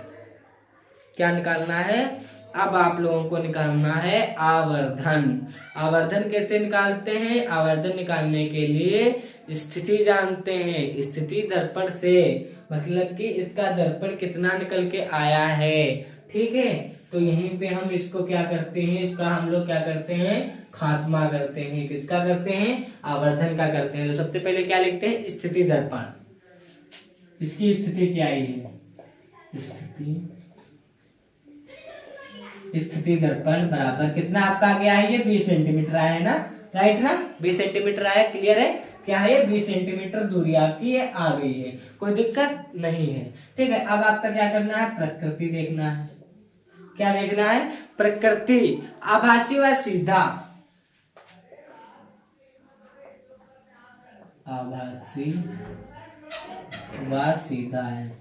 क्या निकालना है? अब आप लोगों को निकालना है आवर्धन। आवर्धन कैसे निकालते हैं? आवर्धन निकालने के लिए स्थिति जानते हैं, स्थिति दर्पण से, मतलब कि इसका दर्पण कितना निकल के आया है। ठीक है, तो यहीं पे हम इसको क्या करते हैं? इसका हम लोग क्या करते हैं? खात्मा करते हैं। किसका करते हैं? आवर्धन का करते हैं। तो सबसे पहले क्या लिखते हैं? स्थिति दर्पण। इसकी स्थिति क्या आई है? स्थिति दर्पण बराबर कितना आपका आ गया है? ये 20 सेंटीमीटर आया है ना, राइट ना? 20 सेंटीमीटर आया, क्लियर है? क्या है? 20 सेंटीमीटर दूरी आपकी ये आ गई है, कोई दिक्कत नहीं है। ठीक है, अब आपका क्या करना है? प्रकृति देखना है। क्या देखना है? प्रकृति। आभासी व सीधा, आभासी व सीधा है।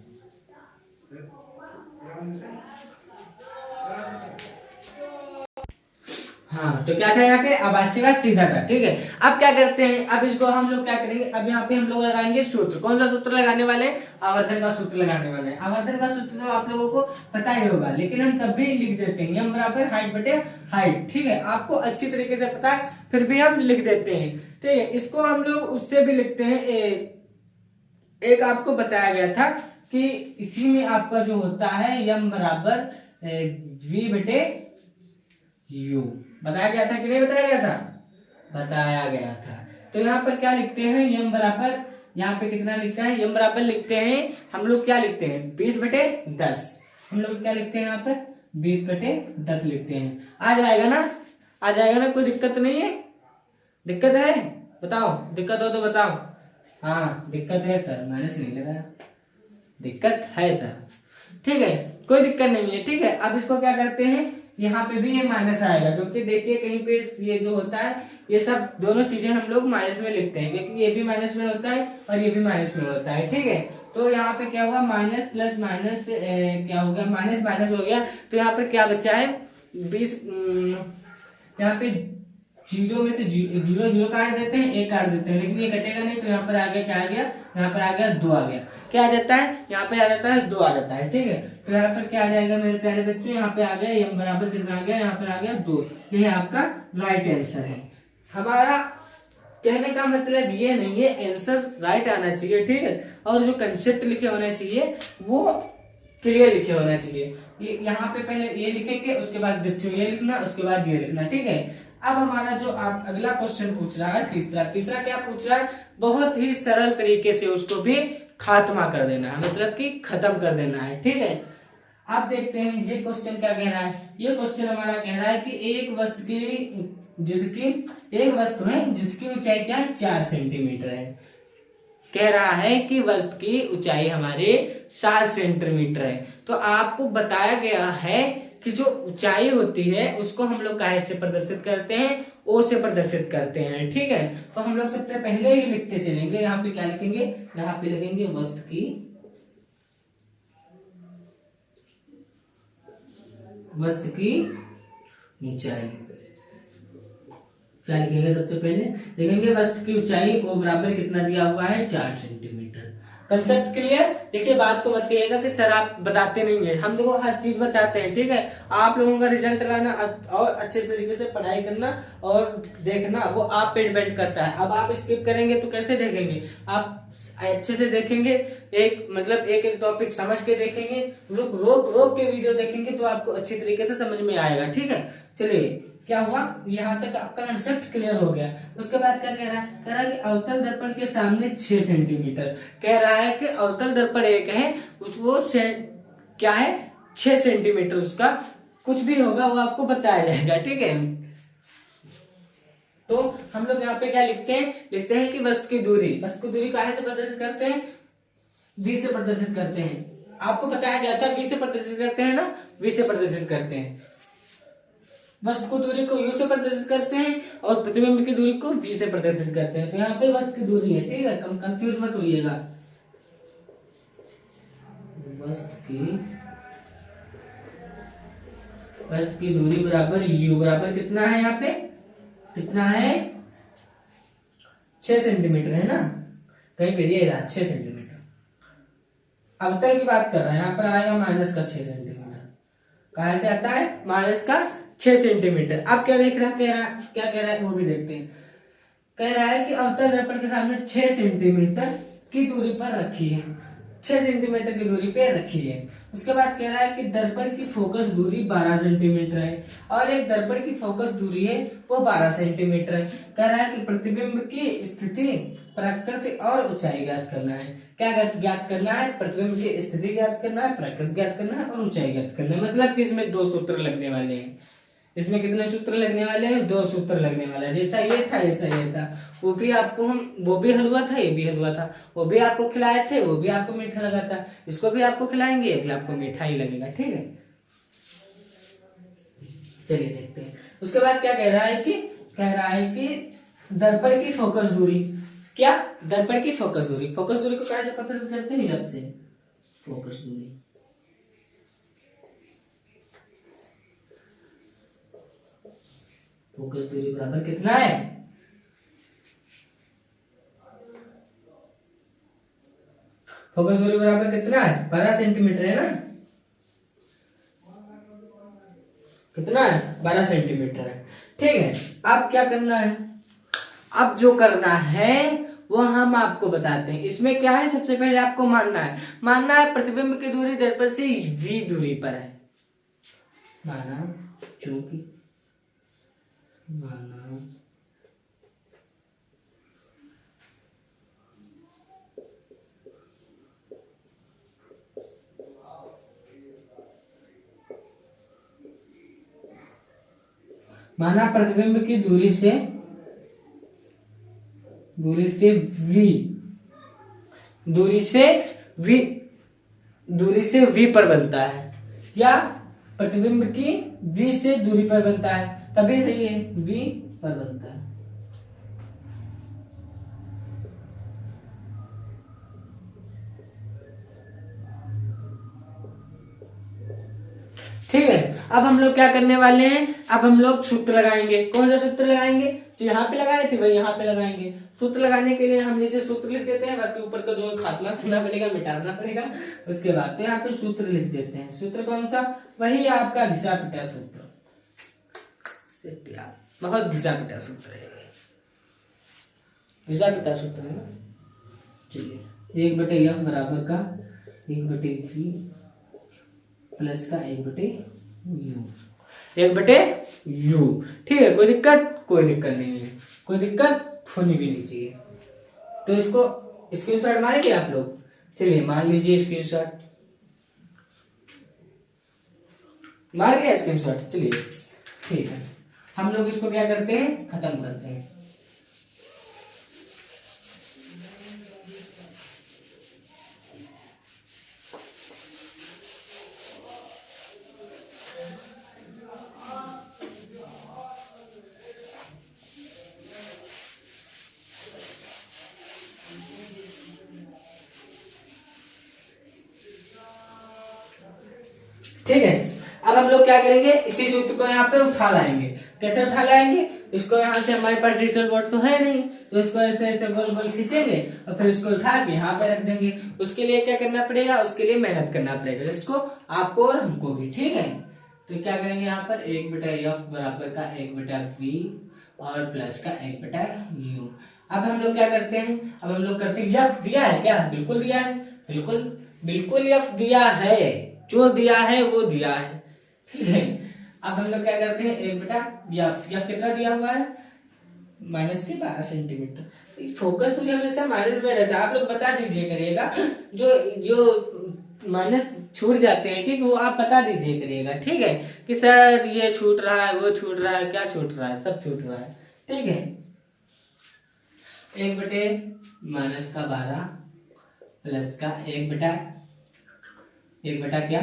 हाँ, तो क्या था यहाँ पे? आभासी व सीधा था। ठीक है, अब क्या करते हैं? अब इसको हम लोग क्या करेंगे? अब यहाँ पे हम लोग लगाएंगे सूत्र। कौन सा सूत्र लगाने वाले? आवर्धन का सूत्र लगाने वाले हैं। आवर्धन का सूत्र तो आप लोगों को पता ही होगा, लेकिन हम तब भी लिख देते हैं, m बराबर हाइट बटे हाइट। ठीक है, आपको अच्छी तरीके से पता है, फिर भी हम लिख देते हैं। ठीक है, इसको हम लोग उससे भी लिखते हैं। एक आपको बताया गया था कि इसी में आपका जो होता है m बराबर v/u, बताया गया था कि नहीं बताया गया था? बताया गया था। तो यहाँ पर क्या लिखते हैं? m बराबर, यहाँ पे कितना लिखता है? m बराबर लिखते हैं हम लोग, क्या लिखते हैं? 20/10। हम लोग क्या लिखते हैं यहाँ पर? 20/10 लिखते हैं। आ जाएगा ना? आ जाएगा ना? कोई दिक्कत नहीं है? दिक्कत है? बताओ, दिक्कत हो तो बताओ। हाँ, दिक्कत है सर, माइनस नहीं लगाया, दिक्कत है सर। ठीक है, कोई दिक्कत नहीं है। ठीक है, अब इसको क्या करते हैं? यहाँ पे भी ये माइनस आएगा, क्योंकि देखिए कहीं पे ये जो होता है, ये सब दोनों चीजें हम लोग माइनस में लिखते हैं, क्योंकि ये भी माइनस में होता है और ये भी माइनस में होता है। ठीक है, तो यहाँ पे क्या हुआ? माइनस प्लस माइनस क्या हो गया? माइनस माइनस हो गया। तो यहाँ पे क्या बचा है? 20। यहाँ पे 0 में से 0 काट देते हैं, 1 काट देते हैं, लेकिन ये कटेगा नहीं। तो यहाँ पर आ गया, क्या आ गया? यहाँ पर आ गया 2 आ गया। क्या आ जाता है? यहाँ पे आ जाता है 2 आ जाता है। ठीक है, तो यहाँ पर क्या आ जाएगा मेरे प्यारे बच्चों? यहाँ पे आ गया m बराबर कितना आ गया? यहाँ पर आ गया 2। ये आपका राइट आंसर है। हमारा कहने का मतलब ये नहीं है आंसर राइट आना चाहिए, ठीक है, और जो कंसेप्ट लिखे होने चाहिए वो क्लियर लिखे होना चाहिए। ये यहाँ पे पहले ये लिखेंगे, उसके बाद बच्चों ये लिखना, उसके बाद ये लिखना। ठीक है, अब हमारा जो आप अगला क्वेश्चन पूछ रहा है, तीसरा क्या पूछ रहा है? बहुत ही सरल तरीके से उसको भी खात्मा कर देना है, मतलब कि खत्म कर देना है। ठीक है, आप देखते हैं ये क्वेश्चन क्या कह रहा है। ये क्वेश्चन हमारा कह रहा है कि एक वस्तु है जिसकी ऊंचाई क्या है? 4 सेंटीमीटर है। कह रहा है कि वस्तु की ऊंचाई हमारे 7 सेंटीमीटर है। तो आपको बताया गया है कि जो ऊंचाई होती है उसको हम लोग काहे से प्रदर्शित करते हैं, ओ से प्रदर्शित करते हैं। ठीक है, तो हम लोग सबसे पहले ही लिखते चलेंगे। यहाँ पे क्या लिखेंगे, यहाँ पे लिखेंगे वस्तु की ऊंचाई। क्या लिखेंगे, सबसे पहले लिखेंगे वस्तु की ऊंचाई ओ बराबर कितना दिया हुआ है, 4 सेंटीमीटर। Concept clear. देखिए बात को मत कहिएगा कि सर आप बताते नहीं है, हम देखो हर चीज बताते हैं। ठीक है, आप लोगों का रिजल्ट लाना और अच्छे तरीके से पढ़ाई करना और देखना वो आप पे डिपेंड करता है। अब आप स्किप करेंगे तो कैसे देखेंगे, आप अच्छे से देखेंगे, एक मतलब एक एक टॉपिक समझ के देखेंगे, रोक रोक रोक के वीडियो देखेंगे तो आपको अच्छी तरीके से समझ में आएगा। ठीक है, चलिए क्या हुआ, यहाँ तक आपका कंसेप्ट क्लियर हो गया। उसके बाद क्या कह रहा है, कह रहा है कि अवतल दर्पण के सामने 6 सेंटीमीटर। कह रहा है कि अवतल दर्पण एक है, उसको क्या है 6 सेंटीमीटर, उसका कुछ भी होगा वो आपको बताया जाएगा। ठीक है, तो हम लोग यहाँ पे क्या लिखते हैं कि वस्तु की दूरी काहे से प्रदर्शित करते हैं, v से प्रदर्शित करते हैं। आपको बताया गया था v से प्रदर्शित करते हैं ना, v से प्रदर्शित करते हैं। वस्तु की दूरी को u से प्रदर्शित करते हैं और प्रतिबिंब की दूरी को v से प्रदर्शित करते हैं। तो यहाँ पे वस्तु की दूरी है। ठीक है, कंफ्यूज मत होइएगा। वस्तु की दूरी बराबर u बराबर कितना है, यहाँ पे कितना है, 6 सेंटीमीटर है ना, कहीं पे ये रहा 6 सेंटीमीटर। अवतल की बात कर रहे हैं, यहाँ पर आएगा माइनस का 6 सेंटीमीटर। कहाँ से आता है, माइनस का 6 सेंटीमीटर। अब क्या देख रहा है, क्या कह रहा है वो भी देखते हैं। कह रहा है कि अवतल दर्पण के सामने 6 सेंटीमीटर की दूरी पर रखी है, 6 सेंटीमीटर की दूरी पे रखी है। उसके बाद कह रहा है कि दर्पण की फोकस दूरी 12 सेंटीमीटर है और एक दर्पण की फोकस दूरी है वो 12 सेंटीमीटर है। कह रहा है कि प्रतिबिंब की स्थिति, प्रकृति और ऊंचाई ज्ञात करना है। क्या ज्ञात करना है, प्रतिबिंब की स्थिति ज्ञात करना है, प्रकृति ज्ञात करना है और ऊंचाई ज्ञात करना है। मतलब कि इसमें 2 सूत्र लगने वाले हैं। इसमें कितने सूत्र लगने वाले हैं, 2 सूत्र लगने वाले हैं। जैसा ये था ऐसा ये था, वो भी आपको वो भी हलवा था, ये भी हलवा था। वो भी आपको खिलाए थे, वो भी आपको मीठा लगा था। इसको भी आपको खिलाएंगे, ये भी आपको मीठा ही लगेगा। ठीक है, चलिए देखते हैं। उसके बाद क्या कह रहा है कि दर्पण की फोकस दूरी, क्या दर्पण की फोकस दूरी को कैसे पता करते हैं, अब से फोकस दूरी। फोकस दूरी बराबर कितना है, फोकस दूरी बराबर कितना है, 12 सेंटीमीटर है ना, कितना है 12 सेंटीमीटर है। ठीक है, अब क्या करना है, अब जो करना है वो हम आपको बताते हैं। इसमें क्या है, सबसे पहले आपको मानना है प्रतिबिंब की दूरी दर्पण से v दूरी पर है। माना प्रतिबिंब की दूरी से v पर बनता है, या प्रतिबिंब की v से दूरी पर बनता है, तभी सही है, v पर बनता है। ठीक है, अब हम लोग क्या करने वाले हैं, अब हम लोग सूत्र लगाएंगे। कौन सा सूत्र लगाएंगे, जो यहाँ पे लगाए थे वही यहाँ पे लगाएंगे। सूत्र लगाने के लिए हम नीचे सूत्र लिख देते हैं, बाकी ऊपर का जो खात्मा करना पड़ेगा, मिटाना पड़ेगा। उसके बाद तो यहाँ पे सूत्र लिख देते हैं। सूत्र कौन सा, वही आपका घिसा पिटा सूत्र। बहुत घिसा पिटा सूत्र है, घिसा पिटा सूत्र है। चलिए 1/f बराबर का 1/v प्लस का 1/u, 1/u। ठीक है, कोई दिक्कत नहीं है, कोई दिक्कत होनी भी नहीं चाहिए। तो इसको स्क्रीनशॉट मारेंगे आप लोग। चलिए मान लीजिए स्क्रीनशॉट मार लिया, स्क्रीनशॉट। चलिए ठीक है, हम लोग इसको क्या करते हैं, खत्म करते हैं। ठीक है। अब हम लोग क्या करेंगे, इसी सूत्र को यहाँ पे उठा लाएंगे। कैसे उठा लाएंगे, इसको यहाँ से, हमारे पास डिजिटल बोर्ड तो है नहीं, तो इसको ऐसे ऐसे गोल गोल खींचेंगे और फिर इसको उठा के यहाँ पे रख देंगे। उसके लिए क्या करना पड़ेगा, उसके लिए मेहनत करना पड़ेगा, इसको आपको और हमको भी। ठीक है, तो क्या करेंगे यहाँ पर 1/f बराबर का 1/v और प्लस का 1/u। अब हम लोग क्या करते हैं, अब हम लोग करते हैं, f दिया है क्या, बिल्कुल दिया है, बिल्कुल बिल्कुल f दिया है, जो दिया है वो दिया है। ठीक है, अब हम लोग क्या करते हैं 1/f कितना दिया हुआ है, -12 सेंटीमीटर। फोकस तो हमेशा माइनस में रहता है, आप लोग बता दीजिए करिएगा, जो जो माइनस छूट जाते हैं, ठीक, वो आप बता दीजिए करिएगा। ठीक है, कि सर ये छूट रहा है, वो छूट रहा है, क्या छूट रहा है, सब छूट रहा है। ठीक है, 1/-12 प्लस का 1/1 क्या,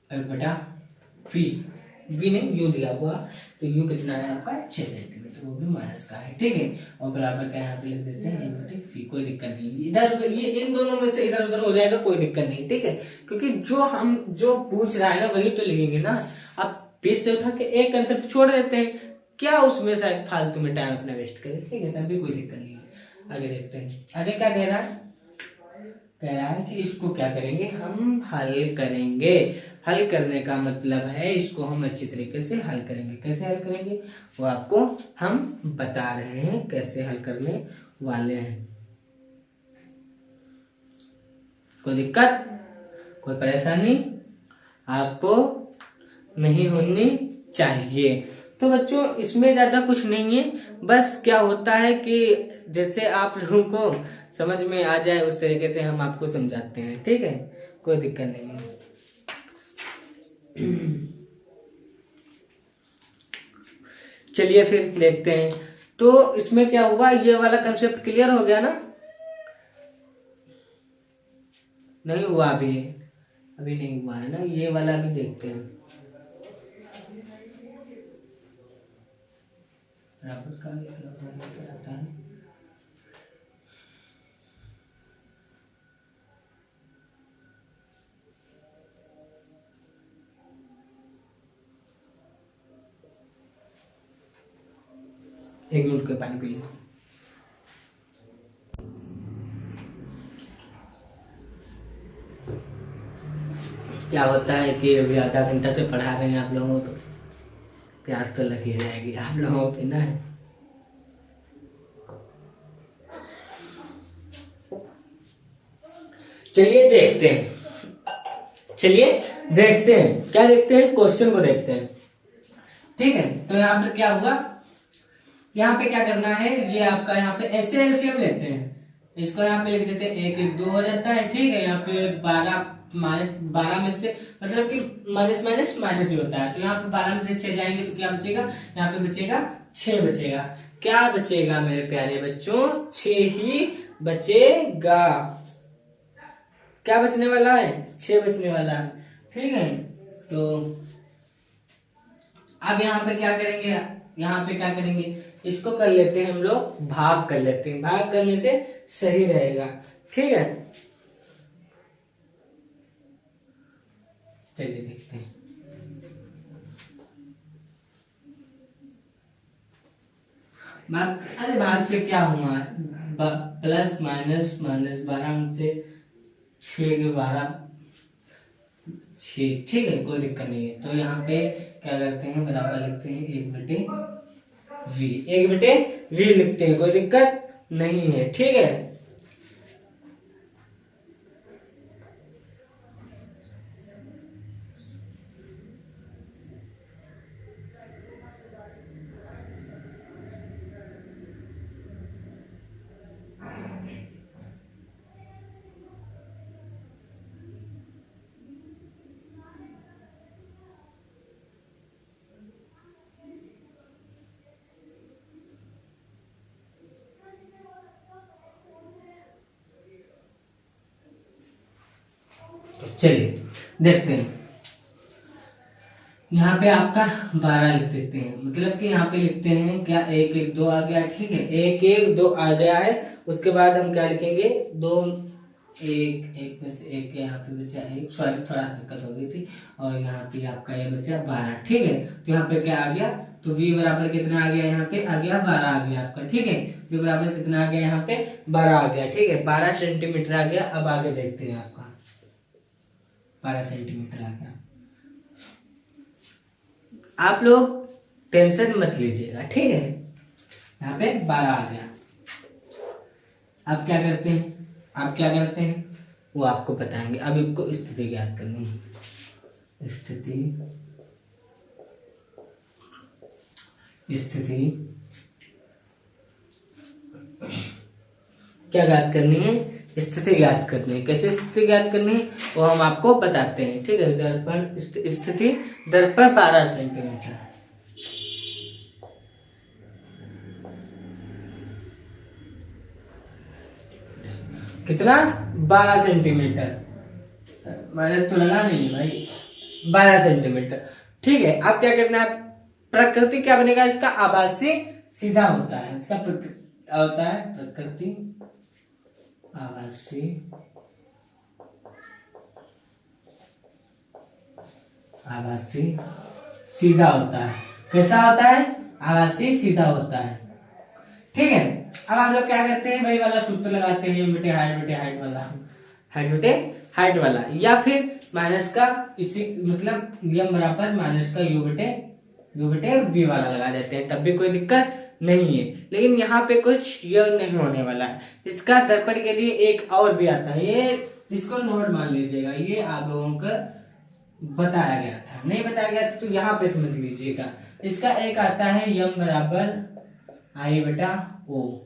1/v नहीं, यू दिया हुआ, तो यू कितना है आपका 6 सेंटीमीटर, वो भी माइनस का है। ठीक है, और बराबर का यहाँ पे लिख देते हैं 1/v। कोई दिक्कत नहीं, इधर उधर ये इन दोनों में से इधर उधर हो जाएगा, कोई दिक्कत नहीं। ठीक है, क्योंकि जो पूछ रहा है ना वही तो लिखेंगे ना। आप बीच से उठा के एक कंसेप्ट छोड़ देते हैं, क्या उसमें से फालतू में टाइम अपना वेस्ट करें। ठीक है, तभी कोई दिक्कत नहीं है। आगे देखते हैं, आगे क्या कह रहा है, कह रहा है कि इसको क्या करेंगे, हम हल करेंगे। हल करने का मतलब है इसको हम अच्छी तरीके से हल करेंगे। कैसे हल करेंगे वो आपको हम बता रहे हैं, कैसे हल करने वाले हैं। कोई दिक्कत, कोई परेशानी आपको नहीं होनी चाहिए। तो बच्चों इसमें ज्यादा कुछ नहीं है, बस क्या होता है कि जैसे आप लोगों को समझ में आ जाए उस तरीके से हम आपको समझाते हैं। ठीक है, कोई दिक्कत नहीं है। चलिए फिर देखते हैं, तो इसमें क्या हुआ, ये वाला कंसेप्ट क्लियर हो गया ना, नहीं हुआ अभी, अभी नहीं हुआ है ना, ये वाला भी देखते हैं। बराबर का क्या आता है, एक मिनट के पानी पी लीजिए। क्या होता है कि अभी आधा घंटा से पढ़ा रहे हैं आप लोगों को, तो प्यास तो लगी रहेगी आप लोगों पे ना। चलिए देखते हैं, चलिए देखते हैं, क्या देखते हैं, क्वेश्चन को देखते हैं। ठीक है, तो यहाँ पर क्या हुआ, यहाँ पे क्या करना है, ये आपका यहाँ पे ऐसे एलसीएम लेते हैं, इसको यहाँ पे लिख देते हैं 1 1 2 हो जाता है। ठीक है, यहाँ पे 12 में से मतलब कि माइनस माइनस माइनस ही होता है, तो यहाँ पे 12 में से 6 जाएंगे तो क्या बचेगा, यहाँ पे बचेगा 6 बचेगा। क्या बचेगा मेरे प्यारे बच्चों, 6 ही बचेगा। क्या बचने वाला है, 6 बचने वाला है। ठीक है, तो अब यहाँ पे क्या करेंगे, यहाँ पे क्या करेंगे, इसको कर लेते हैं हम लोग, भाग कर लेते हैं, भाग करने से सही रहेगा। ठीक है, चलिए देखते हैं। अरे भाग से क्या हुआ, प्लस माइनस माइनस 12 से 6 के 12 6। ठीक है, कोई दिक्कत नहीं है। तो यहाँ पे क्या करते हैं, बराबर लिखते हैं 1/v, 1/v लिखते हैं, कोई दिक्कत नहीं है। ठीक है, चलिए देखते हैं। यहाँ पे आपका 12 लिख देते हैं, मतलब कि यहाँ पे लिखते हैं क्या, 1 1 2 आ गया। ठीक है, 1 1 2 आ गया है, उसके बाद हम क्या लिखेंगे, 2 एक में से एक यहाँ पे बचा एक, सॉरी थोड़ा दिक्कत हो गई थी, और यहाँ पे आपका ये बचा 12। ठीक है, तो यहाँ पे क्या आ गया, तो v बराबर कितना आ गया, यहाँ पे आ गया 12 आ गया आपका। ठीक है, v बराबर कितना आ गया, यहाँ पे 12 आ गया। ठीक है, 12 सेंटीमीटर आ गया। अब आगे देखते हैं, आपका 12 सेंटीमीटर आ गया। आप लोग टेंशन मत लीजिएगा, ठीक है, यहाँ पे 12 आ गया। अब क्या करते हैं, आप क्या करते हैं वो आपको बताएंगे। अब इसको स्थिति ज्ञात करनी है। स्थिति क्या ज्ञात करनी है, स्थिति ज्ञात करनी है। कैसे स्थिति ज्ञात करनी है वो हम आपको बताते हैं। ठीक है, दर्पण स्थिति दर्पण 12 सेंटीमीटर, कितना 12 सेंटीमीटर, माइनस तो लगा नहीं भाई, 12 सेंटीमीटर। ठीक है, अब क्या करना है, प्रकृति क्या बनेगा, इसका आभासी सीधा होता है। इसका क्या होता है, प्रकृति आभासी सीधा होता है। कैसा होता है, आभासी सीधा होता है। ठीक है, अब हम लोग क्या करते हैं, वही वाला सूत्र लगाते हैं, बटे हाइट वाला, हाइट वाला, या फिर माइनस का इसी मतलब यम बराबर माइनस का यू बटे वी वाला लगा देते हैं, तब भी कोई दिक्कत नहीं है। लेकिन यहाँ पे कुछ ये नहीं होने वाला है। इसका दर्पण के लिए एक और भी आता है, ये इसको नोट मान लीजिएगा, ये आप लोगों को बताया गया था, नहीं बताया गया था तो यहाँ पे समझ लीजिएगा। इसका एक आता है यम बराबर आई बटा ओ,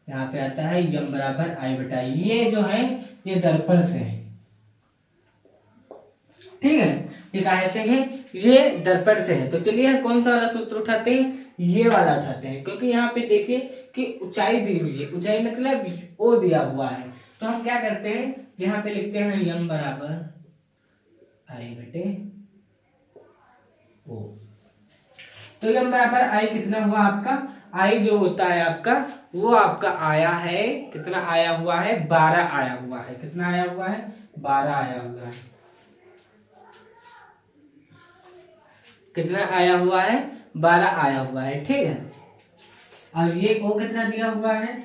यहाँ पे आता है यम बराबर आई बटा, ये जो है ये दर्पण से है। ठीक है, ये कहाँ से है, ये दर्पण से है। तो चलिए कौन सा वाला सूत्र उठाते हैं, ये वाला उठाते हैं, क्योंकि यहाँ पे देखिए कि ऊंचाई दी हुई है, ऊंचाई मतलब ओ दिया हुआ है। तो हम क्या करते हैं, यहाँ पे लिखते हैं यम बराबर आई बटे ओ। तो यम बराबर आई कितना हुआ आपका, आई जो होता है आपका वो आपका आया है, कितना आया हुआ है, 12 आया हुआ है। कितना आया हुआ है, 12 आया हुआ है। कितना आया हुआ है, 12 आया हुआ है। ठीक है, और ये ओ कितना दिया हुआ है,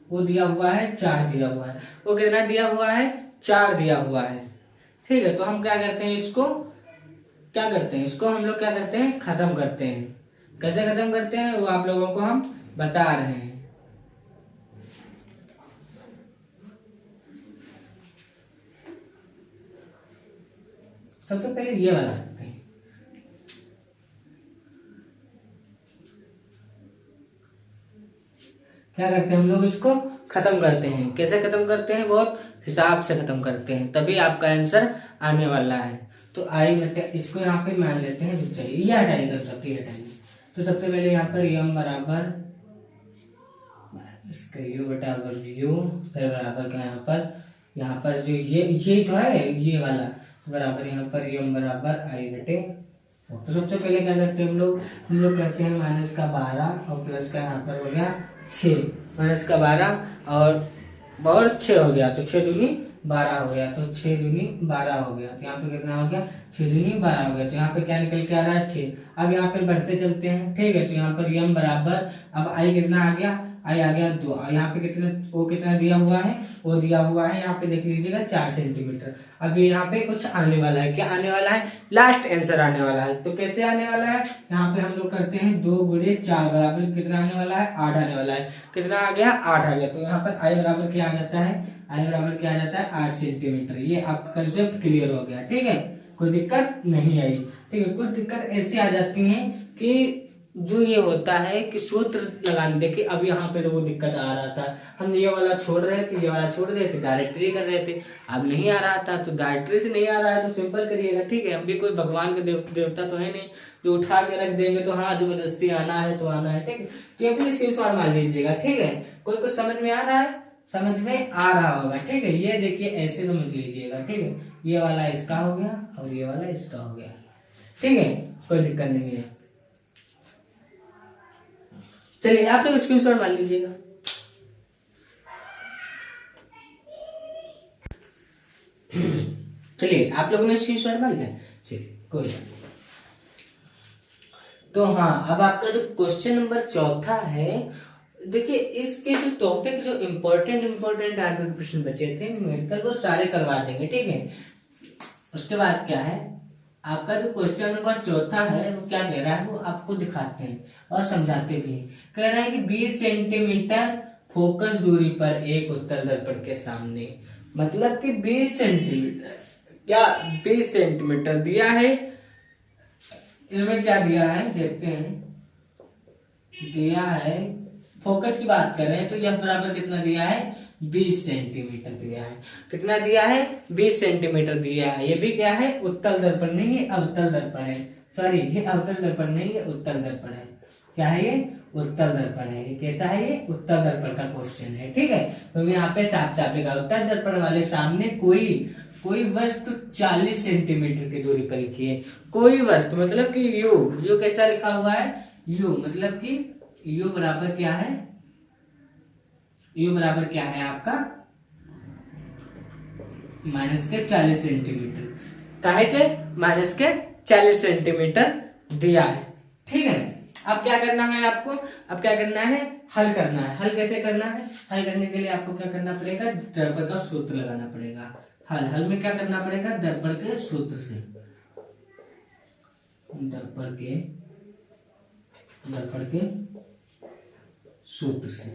वो दिया हुआ है 4 दिया हुआ है। वो कितना दिया हुआ है, 4 दिया हुआ है। ठीक है, तो हम क्या करते हैं, इसको क्या करते हैं, इसको हम लोग क्या करते हैं, खत्म करते हैं। कैसे खत्म करते हैं वो आप लोगों को हम बता रहे हैं। सबसे पहले ये वाला करते हैं। क्या करते हैं हम लोग, इसको खत्म करते हैं। कैसे खत्म करते हैं, बहुत हिसाब से खत्म करते हैं, तभी आपका आंसर आने वाला है। तो आई बटे इसको यहाँ पे मान लेते हैं, ये हटाइएगा, सब हटाइए। तो सबसे पहले यहाँ पर यम बराबर इसका यू बराबर यू, फिर बराबर का यहाँ पर जो ये तो है ये वाला बराबर, यहाँ पर यम बराबर आई बटे। तो सबसे पहले क्या करते हैं हम लोग करते हैं माइनस का 12 और प्लस का यहाँ पर हो गया 6, माइनस का 12 और 6 हो गया, तो 6 दूनी 12 हो गया, तो 6 दूनी 12 हो गया। तो यहाँ पे कितना हो गया, 6 दूनी 12 हो गया। तो यहाँ पे क्या निकल के आ रहा है, 6। अब यहाँ पे बढ़ते चलते हैं। ठीक है, तो यहाँ पर यम बराबर अब आई कितना आ गया, आई आ गया 2। यहाँ पे कितना वो कितना दिया हुआ है, वो दिया हुआ है यहाँ पे देख लीजिएगा 4 सेंटीमीटर। अभी यहाँ पे कुछ आने वाला है, क्या आने वाला है, लास्ट आंसर आने वाला है। तो कैसे आने वाला है, यहाँ पे हम लोग करते हैं 2 गुणे 4 बराबर कितना आने वाला है, 8 आने वाला है। कितना आ गया, 8 आ गया। तो यहाँ पर आई बराबर क्या आ जाता है, आई बराबर क्या आ जाता है, 8 सेंटीमीटर। ये आपका कंसेप्ट क्लियर हो गया। ठीक है, कोई दिक्कत नहीं आई। ठीक है, कुछ दिक्कत ऐसी आ जाती है कि जो ये होता है कि सूत्र लगाने, देखिए अब यहाँ पे तो वो दिक्कत आ रहा था, हम ये वाला छोड़ रहे थे, ये वाला छोड़ रहे थे, डायरेक्टरी कर रहे थे। अब नहीं आ रहा था, तो डायरेक्टरी से नहीं आ रहा है तो सिंपल करिएगा। ठीक है, हम भी कोई भगवान के देवता तो है नहीं जो उठा के रख देंगे, तो हाँ जबरदस्ती आना है तो आना है। ठीक है, तो ये भी स्क्रीनशॉट मान लीजिएगा। ठीक है, कोई कुछ समझ में आ रहा है, समझ में आ रहा होगा। ठीक है, ये देखिए ऐसे समझ लीजिएगा। ठीक है, ये वाला इसका हो गया और ये वाला इसका हो गया। ठीक है, कोई दिक्कत नहीं है। चलिए आप लोग स्क्रीनशॉट मान लीजिएगा। चलिए आप लोगों ने स्क्रीनशॉट बन लिया, चलिए कोई बात नहीं। तो हाँ, अब आपका जो क्वेश्चन नंबर चौथा है, देखिए इसके जो टॉपिक जो इम्पोर्टेंट आगे के प्रश्न बचे थे न्यूमेरिकल, वो सारे करवा देंगे, ठीक है। उसके बाद क्या है, आपका जो क्वेश्चन नंबर चौथा है वो क्या कह रहा है, वो आपको दिखाते हैं और समझाते भी हैं। कह रहा है कि 20 सेंटीमीटर फोकस दूरी पर एक उत्तल दर्पण के सामने, मतलब कि 20 सेंटीमीटर, क्या 20 सेंटीमीटर दिया है, इसमें क्या दिया है देखते हैं। दिया है, फोकस की बात कर रहे हैं तो यह बराबर कितना दिया है, 20 सेंटीमीटर दिया है। कितना दिया है, 20 सेंटीमीटर दिया है। ये भी क्या है, उत्तल दर्पण नहीं है, अवतल दर्पण है। सॉरी, ये अवतल दर्पण नहीं है, उत्तल दर्पण है। क्या है ये, उत्तल दर्पण है। ये कैसा है, ये उत्तल दर्पण का क्वेश्चन है, ठीक है। तो यहाँ पे साफ साफ लिखा, उत्तल दर्पण वाले सामने कोई वस्तु 40 सेंटीमीटर की दूरी पर लिखी है। कोई वस्तु मतलब कि यू कैसा लिखा हुआ है, यू मतलब कि यू बराबर क्या है, यू बराबर क्या है आपका -40 सेंटीमीटर। काहे के, -40 सेंटीमीटर दिया है, ठीक है। अब क्या करना है आपको, अब क्या करना है, हल करना है। हल कैसे करना है, हल करने के लिए आपको क्या करना पड़ेगा, दर्पण का सूत्र लगाना पड़ेगा। हल में क्या करना पड़ेगा, दर्पण के सूत्र से, दर्पण के सूत्र से।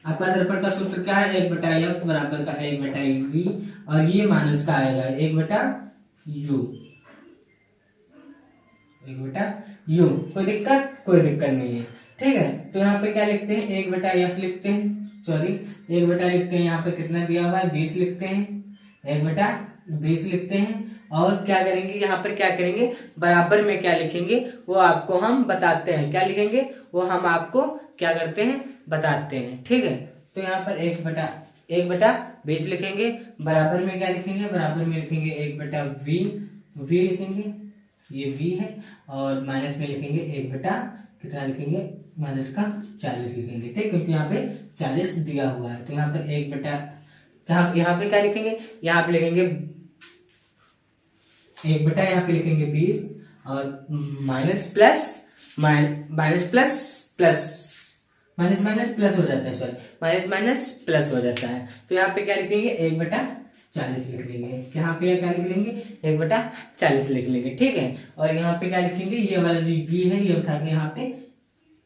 आपका दर्पण का सूत्र क्या है, 1/f बराबर का 1/v, और ये माइनस का आएगा 1/u, 1/u। कोई दिक्कत नहीं है, ठीक है। तो यहाँ पे क्या लिखते हैं, 1/f लिखते हैं, सॉरी 1 लिखते हैं। यहाँ पे कितना दिया हुआ है, 20 लिखते हैं, 1/20 लिखते हैं। और क्या करेंगे, यहाँ पर क्या करेंगे, बराबर में क्या लिखेंगे वो आपको हम बताते हैं। क्या लिखेंगे वो हम आपको क्या करते हैं, बताते हैं, ठीक है। तो यहाँ पर 1/20 लिखेंगे। बराबर में क्या लिखेंगे, बराबर में लिखेंगे 1/v लिखेंगे, ये v है। और माइनस में लिखेंगे 1 कितना लिखेंगे, -40 लिखेंगे, ठीक, क्योंकि यहाँ पे 40 दिया हुआ है। तो यहाँ पर 1 यहाँ पे क्या लिखेंगे, यहाँ पे लिखेंगे 1 यहाँ पे लिखेंगे 20, और माइनस प्लस प्लस हो जाता है, सॉरी माइनस प्लस हो जाता है। तो यहाँ पे क्या लिखेंगे, 1/40 लिख लेंगे। यहाँ पे क्या लिख लेंगे, 1/40 लिख लेंगे, ठीक है। और यहाँ पे क्या लिखेंगे, ये वाला जो v है ये उठा के यहाँ पे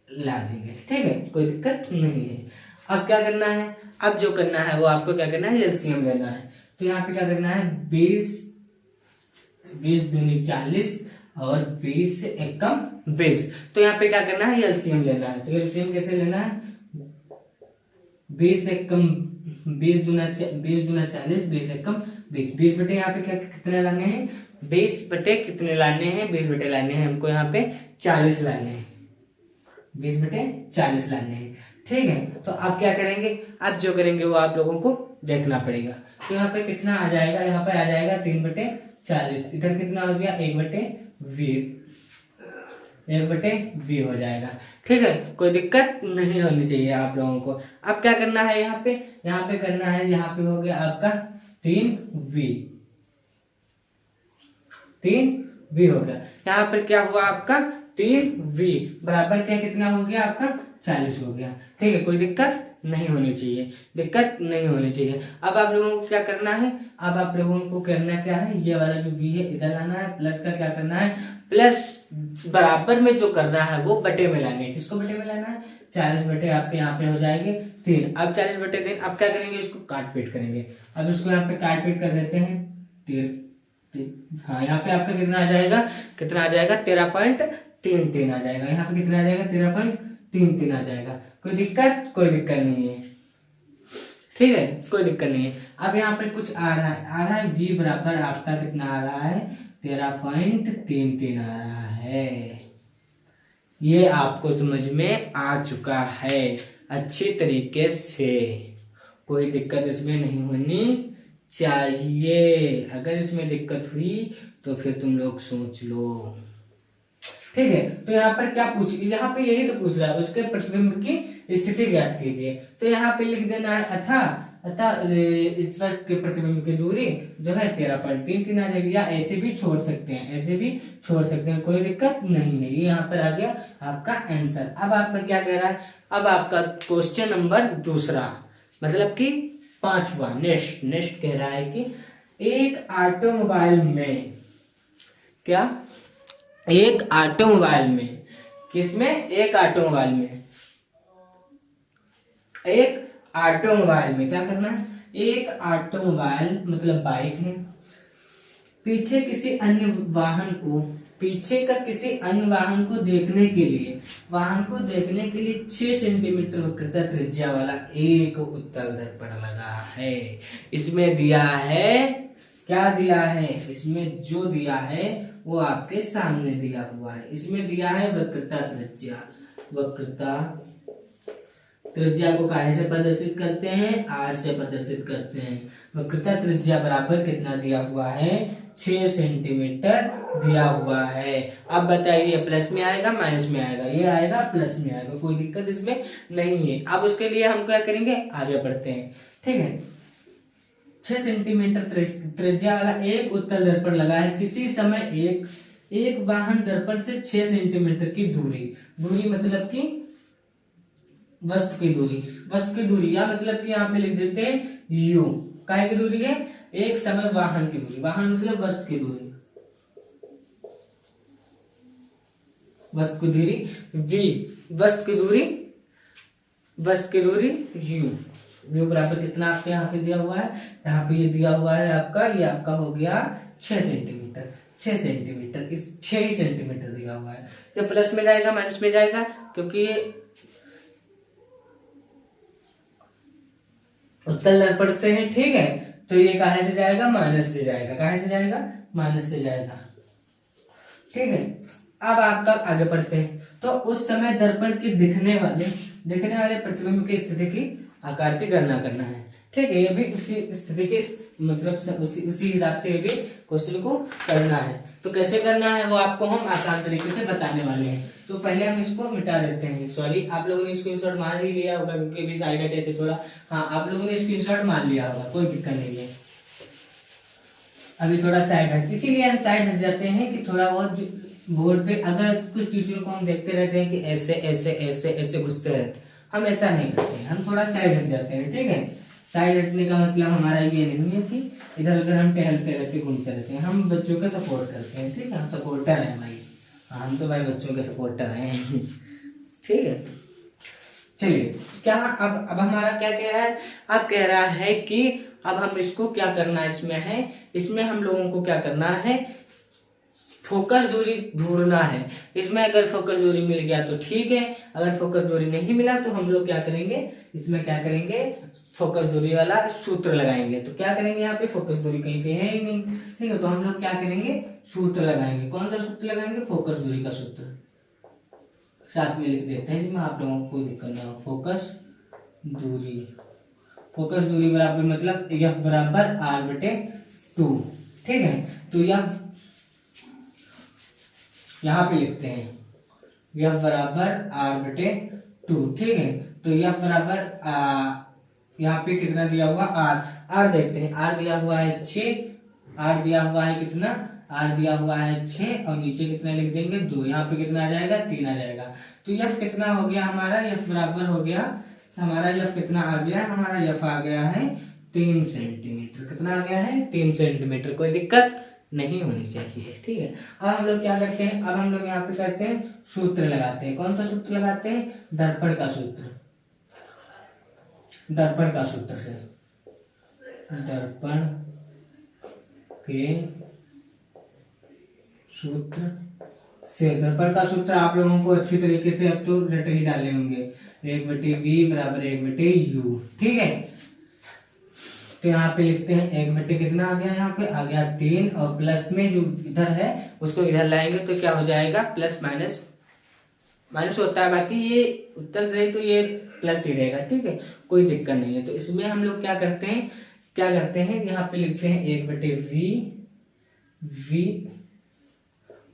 ला देंगे, ठीक है, कोई दिक्कत नहीं है। अब क्या करना है, अब जो करना है वो आपको क्या करना है, एलसीएम लेना है। तो यहाँ पे क्या करना है, 20 दूनी 40 और 20 से 1 कम 20। तो यहाँ पे क्या करना है, एलसीएम लेना है। तो एलसीएम कैसे लेना है, 20 से कम 20 दूना 40, 20 से कम 20। 20 बटे यहाँ पे क्या कितने लाने हैं, 20 बटे कितने लाने हैं, 20 बटे लाने हैं हमको यहाँ पे 40 लाने हैं, 20 बटे 40 लाने हैं, ठीक है। तो आप क्या करेंगे, आप जो करेंगे वो आप लोगों को देखना पड़ेगा। तो यहाँ पे कितना आ जाएगा, यहाँ पे आ जाएगा 3/40। इधर कितना हो गया, 1/v हो जाएगा, ठीक है। कोई दिक्कत नहीं होनी चाहिए आप लोगों को। अब क्या करना है, यहाँ पे करना है, यहाँ पे हो गया आपका 3v हो गया। यहाँ पर क्या हुआ आपका 3v बराबर क्या कितना हो गया आपका 40 हो गया, ठीक है। कोई दिक्कत नहीं होनी चाहिए, अब आप लोगों को क्या करना है, अब आप लोगों को करना क्या है, ये वाला जो v है इधर लाना है, प्लस का क्या करना है, प्लस बराबर में जो करना है वो बटे में लाना है। किसको बटे में लाना है, 40 बटे आपके यहाँ पे हो जाएंगे 3। अब 40/3 अब क्या करेंगे, इसको काट पीट करेंगे। अब इसको यहाँ पे काट पीट कर देते हैं, हाँ यहाँ पे आपका कितना आ जाएगा, 13.33 आ जाएगा। यहाँ पे कितना आ जाएगा, 13.33 आ जाएगा। कोई दिक्कत नहीं है, ठीक है, कोई दिक्कत नहीं है। अब यहाँ पे कुछ आ रहा है v बराबर आपका कितना आ रहा है, 13.33 आ रहा है। ये आपको समझ में आ चुका है अच्छी तरीके से, कोई दिक्कत इसमें नहीं होनी चाहिए। अगर इसमें दिक्कत हुई तो फिर तुम लोग सोच लो, ठीक है। तो यहाँ पर क्या यहाँ पे यही तो पूछ रहा है, उसके प्रतिबिंब की स्थिति ज्ञात कीजिए। तो यहाँ पे लिख देना है अथा अतः इस वस्तु के प्रतिबिंब की दूरी जो है 13.33 आ जाएगी। या ऐसे भी छोड़ सकते हैं, ऐसे भी छोड़ सकते हैं, कोई दिक्कत नहीं है। ये यहाँ पर आ गया आपका आंसर। अब आपका क्या कह रहा है, अब आपका क्वेश्चन नंबर दूसरा मतलब कि 5वां नेक्स्ट कह रहा है कि एक ऑटोमोबाइल में, क्या एक ऑटोमोबाइल में, किसमें, एक ऑटोमोबाइल में, एक ऑटोमोबाइल में क्या करना है, एक ऑटोमोबाइल मतलब बाइक है, पीछे किसी अन्य वाहन को, पीछे का किसी अन्य वाहन को देखने के लिए, वाहन को देखने के लिए 6 सेंटीमीटर वक्रता त्रिज्या वाला एक उत्तल दर्पण लगा है। इसमें दिया है, क्या दिया है, इसमें जो दिया है वो आपके सामने दिया हुआ है। इसमें दिया है वक्रता त्रिज्या, वक्रता त्रिज्या को काहे से प्रदर्शित करते हैं, आर से प्रदर्शित करते हैं। वक्रता त्रिज्या बराबर कितना दिया हुआ है, 6 सेंटीमीटर दिया हुआ है। अब बताइए प्लस में आएगा माइनस में आएगा, ये आएगा प्लस में आएगा, कोई दिक्कत इसमें नहीं है। अब उसके लिए हम क्या करेंगे, आगे बढ़ते हैं, ठीक है। 6 सेंटीमीटर त्रिज्या वाला एक उत्तल दर्पण लगा है, किसी समय एक वाहन दर्पण से 6 सेंटीमीटर की दूरी मतलब कि वस्तु की दूरी या मतलब कि यहाँ पे लिख देते हैं यू, काय की दूरी है, एक समय वाहन की दूरी, वाहन मतलब वस्तु की दूरी, वस्तु की दूरी वी, वस्तु की दूरी यू बराबर कितना आपके यहाँ पे दिया हुआ है, यहाँ पे ये दिया हुआ है आपका, ये आपका हो गया 6 सेंटीमीटर, 6 सेंटीमीटर, इस 6 ही सेंटीमीटर दिया हुआ है। ये प्लस में जाएगा माइनस में जाएगा, क्योंकि ये उत्तल दर्पण से है, ठीक है। तो ये काहे से जाएगा, माइनस से जाएगा, काहे से जाएगा, माइनस से जाएगा, ठीक है। अब आपका आगे बढ़ते हैं। तो उस समय दर्पण के दिखने वाले प्रतिबिंब की स्थिति की आकार की गणना करना है, ठीक है। ये भी उसी स्थिति के मतलब उसी हिसाब से ये भी क्वेश्चन को करना है। तो कैसे करना है वो आपको हम आसान तरीके से बताने वाले हैं। तो पहले हम इसको मिटा देते हैं, सॉरी आप लोगों ने स्क्रीनशॉट मार ही लिया होगा क्योंकि अभी साइड हटे थे थोड़ा, हाँ आप लोगों ने स्क्रीनशॉट मार लिया होगा, कोई दिक्कत नहीं है। अभी थोड़ा साइड हट, इसीलिए हम साइड हट जाते हैं कि थोड़ा बहुत बोर्ड पे अगर कुछ टीचरों को हम देखते रहते हैं कि ऐसे ऐसे ऐसे ऐसे घुसते रहते, हम ऐसा नहीं करते हैं, हम थोड़ा साइड हट जाते हैं, ठीक है। साइड हटने का मतलब हमारा ये नहीं है कि इधर उधर हम टहलते रहते घूमते रहते हैं, हम बच्चों का सपोर्ट करते हैं, ठीक है। हम सपोर्टर हैं भाई, हम तो भाई बच्चों के सपोर्टर हैं, ठीक है। चलिए क्या अब हमारा क्या कह रहा है, अब कह रहा है कि अब हम इसको क्या करना है, इसमें हम लोगों को क्या करना है, फोकस दूरी ढूंढना है। इसमें अगर फोकस दूरी मिल गया तो ठीक है, अगर फोकस दूरी नहीं मिला तो हम लोग क्या करेंगे, इसमें क्या करेंगे, फोकस दूरी वाला सूत्र लगाएंगे। तो क्या करेंगे, यहाँ पे फोकस दूरी कहीं पे है ही नहीं, ठीक है। तो हम लोग क्या करेंगे, सूत्र लगाएंगे। कौन सा सूत्र लगाएंगे, फोकस दूरी का सूत्र, साथ में लिख देते हैं जिसमें आप लोगों को कोई दिक्कत ना हो। फोकस दूरी बराबर मतलब F बराबर R/2, ठीक है। तो यहाँ पे लिखते हैं F बराबर R/2, ठीक है। तो F बराबर यहाँ पे कितना दिया हुआ, R देखते हैं, R दिया हुआ है 6, R दिया हुआ है कितना, R दिया हुआ है 6 और नीचे कितना लिख देंगे 2, यहाँ पे कितना आ जाएगा 3 आ जाएगा। तो F कितना हो गया हमारा, F बराबर हो गया हमारा, F कितना आ गया हमारा, F आ गया है 3 सेंटीमीटर, कितना आ गया है 3 सेंटीमीटर, कोई दिक्कत नहीं होनी चाहिए, ठीक है। अब हम लोग क्या करते हैं, अब हम लोग यहाँ पे करते हैं सूत्र लगाते हैं। कौन सा सूत्र लगाते हैं, दर्पण का सूत्र से, दर्पण का सूत्र आप लोगों को अच्छी तरीके से अब तो रट ही डाले होंगे, 1/v बराबर 1/u, ठीक है। तो यहाँ पे लिखते हैं 1/, कितना आ गया, यहाँ पे आ गया 3 और प्लस में जो इधर है उसको इधर लाएंगे तो क्या हो जाएगा, प्लस माइनस होता है, बाकी ये उत्तर सही तो ये प्लस ही रहेगा, ठीक है, कोई दिक्कत नहीं है। तो इसमें हम लोग क्या करते हैं यहाँ पे लिखते हैं 1/v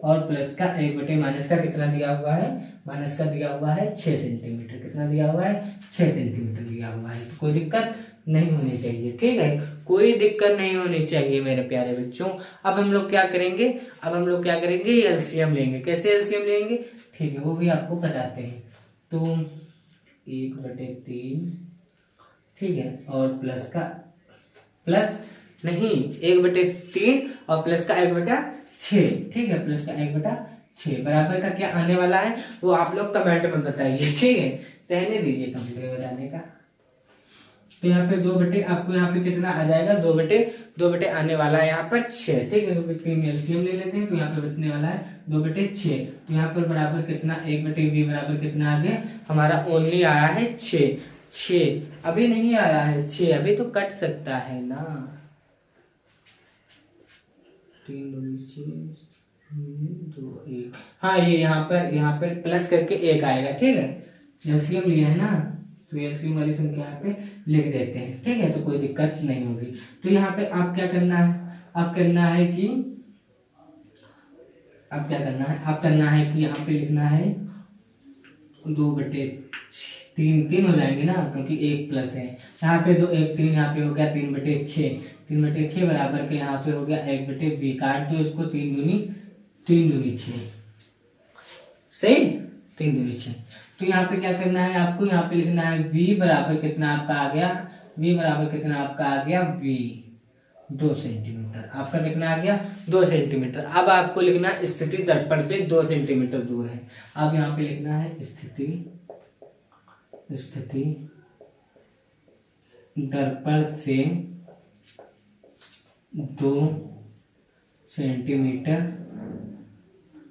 और प्लस का 1/, माइनस का कितना दिया हुआ है, माइनस का दिया हुआ है 6 सेंटीमीटर, कितना दिया हुआ है 6 सेंटीमीटर दिया हुआ है, तो कोई दिक्कत नहीं होनी चाहिए। ठीक है, कोई दिक्कत नहीं होनी चाहिए मेरे प्यारे बच्चों। अब हम लोग क्या करेंगे, एलसीएम लेंगे। कैसे एलसीएम लेंगे, ठीक है, वो भी आपको बताते हैं। तो 1/3, ठीक है, और प्लस नहीं 1/3 और प्लस का 1/6, ठीक है, प्लस का 1/6 बराबर का क्या आने वाला है वो आप लोग कमेंट में बताइए। ठीक है, रहने दीजिए कंप्लीट बताने का। तो यहाँ पे आपको यहाँ पे कितना आ जाएगा, 2/2 आने वाला है यहाँ पर 6। ठीक है, क्योंकि 3 एलसीएम ले लेते हैं तो यहाँ पे बचने वाला है 2/6। तो यहाँ पर बराबर कितना, 1/v बराबर कितना आ गया हमारा, ओनली आया है 6। अभी नहीं आया है 6, अभी तो कट सकता है ना। 3 2 6 2 1, हाँ ये यहाँ पर प्लस करके 1 आएगा। ठीक है, एलसीएम लिया है ना, तो एलसीएम वाली संख्या यहाँ पे लिख देते हैं। ठीक है, तो कोई दिक्कत नहीं होगी। तो यहाँ पे आप क्या करना है, आप करना है कि यहाँ पे लिखना है 2/3 हो जाएंगे ना, क्योंकि 1 प्लस है यहाँ पे, 2 1 3, यहाँ पे हो गया 3/6 बराबर के यहाँ पे हो गया 1/v। काट दो इसको, 3 दूनी 6, सही, 3 दूनी 6। तो यहाँ पे क्या करना है आपको, यहाँ पे लिखना है v बराबर कितना आपका आ गया, v 2 सेंटीमीटर। आपका कितना आ गया, 2 सेंटीमीटर। अब आपको लिखना है स्थिति दर्पण से 2 सेंटीमीटर दूर है। अब यहाँ पे लिखना है स्थिति दर्पण से 2 सेंटीमीटर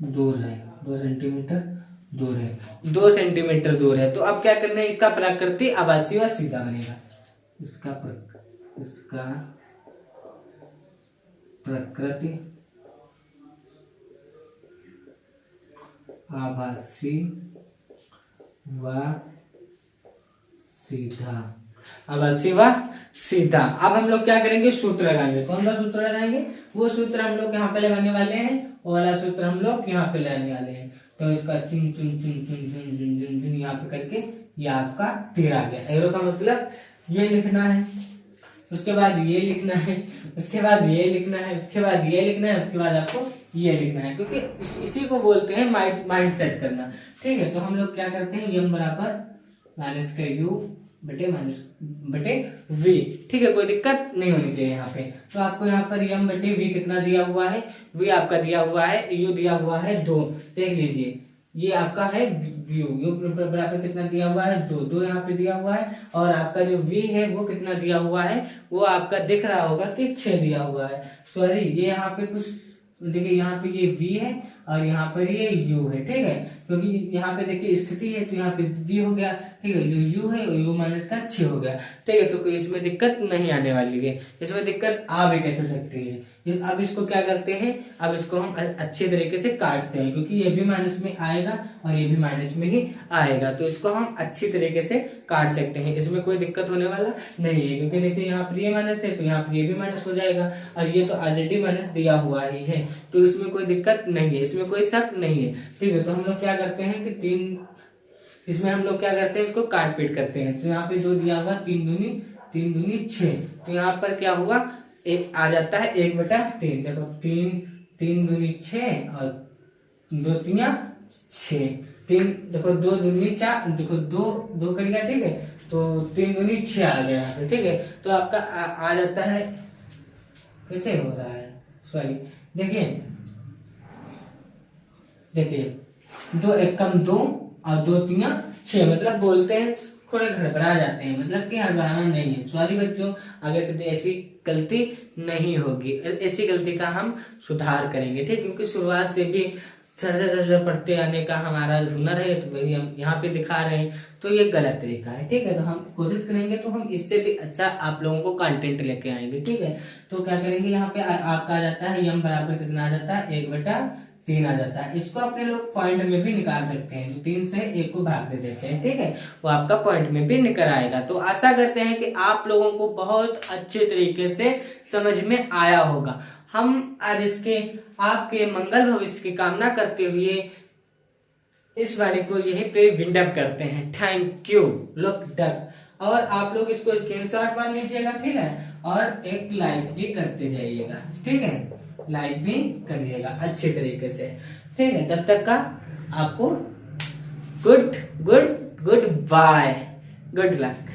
दूर है, 2 सेंटीमीटर दूर है। तो अब क्या करना है, इसका प्रकृति आभासी व सीधा बनेगा। इसका प्रकृति आभासी व सीधा। अब हम लोग क्या करेंगे, सूत्र लगाएंगे। कौन सा सूत्र लगाएंगे, वो सूत्र हम लोग यहाँ पे लगाने वाले हैं, वो वाला सूत्र हम लोग यहाँ पे लगाने वाले हैं। तो इसका चुन चुन चुन चुन चुन चुन चुन चुन यहाँ पे करके ये आपका 13 आ गया। एरो का मतलब ये लिखना है, उसके बाद ये लिखना है, उसके बाद ये लिखना है, उसके बाद ये लिखना है, उसके बाद आपको ये लिखना है, क्योंकि इसी को बोलते हैं माइंड सेट करना। ठीक है, तो हम लोग क्या करते हैं, यम बराबर माइनस का यू बटे v। ठीक है, कोई दिक्कत नहीं होनी चाहिए यहाँ पे। तो आपको यहाँ पर यम बटे v कितना दिया हुआ है, v आपका दिया हुआ है, u दिया हुआ है 2। देख लीजिए, ये आपका है u बराबर कितना दिया हुआ है, 2 यहाँ पे दिया हुआ है। और आपका जो v है वो कितना दिया हुआ है, वो आपका दिख रहा होगा कि 6 दिया हुआ है। सॉरी, ये यहाँ पे कुछ देखिए, यहाँ पे ये v है और यहाँ पर ये u है। ठीक है, क्योंकि यहाँ पे देखिए स्थिति है तो यहाँ पे v हो गया। ठीक है, जो u है u माइनस का 6 हो गया। ठीक है, तो कोई इसमें दिक्कत नहीं आने वाली है, इसमें दिक्कत आ भी कैसे सकती है। अब इसको क्या करते हैं, अब इसको हम अच्छे तरीके से काटते हैं, क्योंकि ये भी माइनस में आएगा और ये भी माइनस में ही आएगा। तो इसको हम अच्छी तरीके से काट सकते हैं, इसमें कोई दिक्कत होने वाला नहीं है। क्योंकि देखिए यहाँ पर ये माइनस है तो यहाँ पर ये भी माइनस हो जाएगा, और ये तो ऑलरेडी माइनस दिया हुआ ही है, तो इसमें कोई दिक्कत नहीं है, इसमें कोई शक नहीं है। ठीक है, तो हम लोग क्या करते हैं कि इसमें हम लोग क्या करते हैं, इसको काट पीट करते हैं। तो यहाँ पे 2 दिया हुआ, 3 दूनी 6। तो यहाँ पर क्या हुआ, एक आ जाता है 1/3। देखो 3 दूनी 6 और 2 3 6, 3 देखो 2 दूनी 4, देखो 2 कर गया। ठीक है, तो 3 दूनी 6 आ गया यहाँ पे। ठीक है, तो आपका आ जाता है, कैसे हो रहा है, सॉरी, देखिए 2 एकम 2 और 2 3 6, मतलब बोलते हैं थोड़े गड़बड़ा जाते हैं, मतलब कि हड़बड़ाना नहीं है। सॉरी बच्चों, आगे से ऐसी गलती नहीं होगी, ऐसी गलती का हम सुधार करेंगे। ठीक, क्योंकि शुरुआत से भी झरझर पढ़ते आने का हमारा हुनर है, तो वही हम यहाँ पे दिखा रहे हैं, तो ये गलत तरीका है। ठीक है, तो हम कोशिश करेंगे तो हम इससे भी अच्छा आप लोगों को कंटेंट लेके आएंगे। ठीक है, तो क्या करेंगे, यहाँ पे आपका आ जाता है यम बराबर कितना आ जाता है, 1/3 आ जाता है। इसको अपने लोग पॉइंट में भी निकाल सकते हैं, तो 3 से 1 को भाग दे देते हैं। ठीक है, वो आपका पॉइंट में भी निकल आएगा। तो आशा करते हैं कि आप लोगों को बहुत अच्छे तरीके से समझ में आया होगा। हम आज इसके आपके मंगल भविष्य की कामना करते हुए इस वाणी को यहीं पे विंड अप करते हैं। Thank you. Look duck. और आप लोग इसको स्क्रीनशॉट मार लीजिएगा, ठीक है, और एक लाइक भी करते जाइएगा, ठीक है, लाइक भी करिएगा अच्छे तरीके से, ठीक है। तब तक का आपको good good good bye, good luck.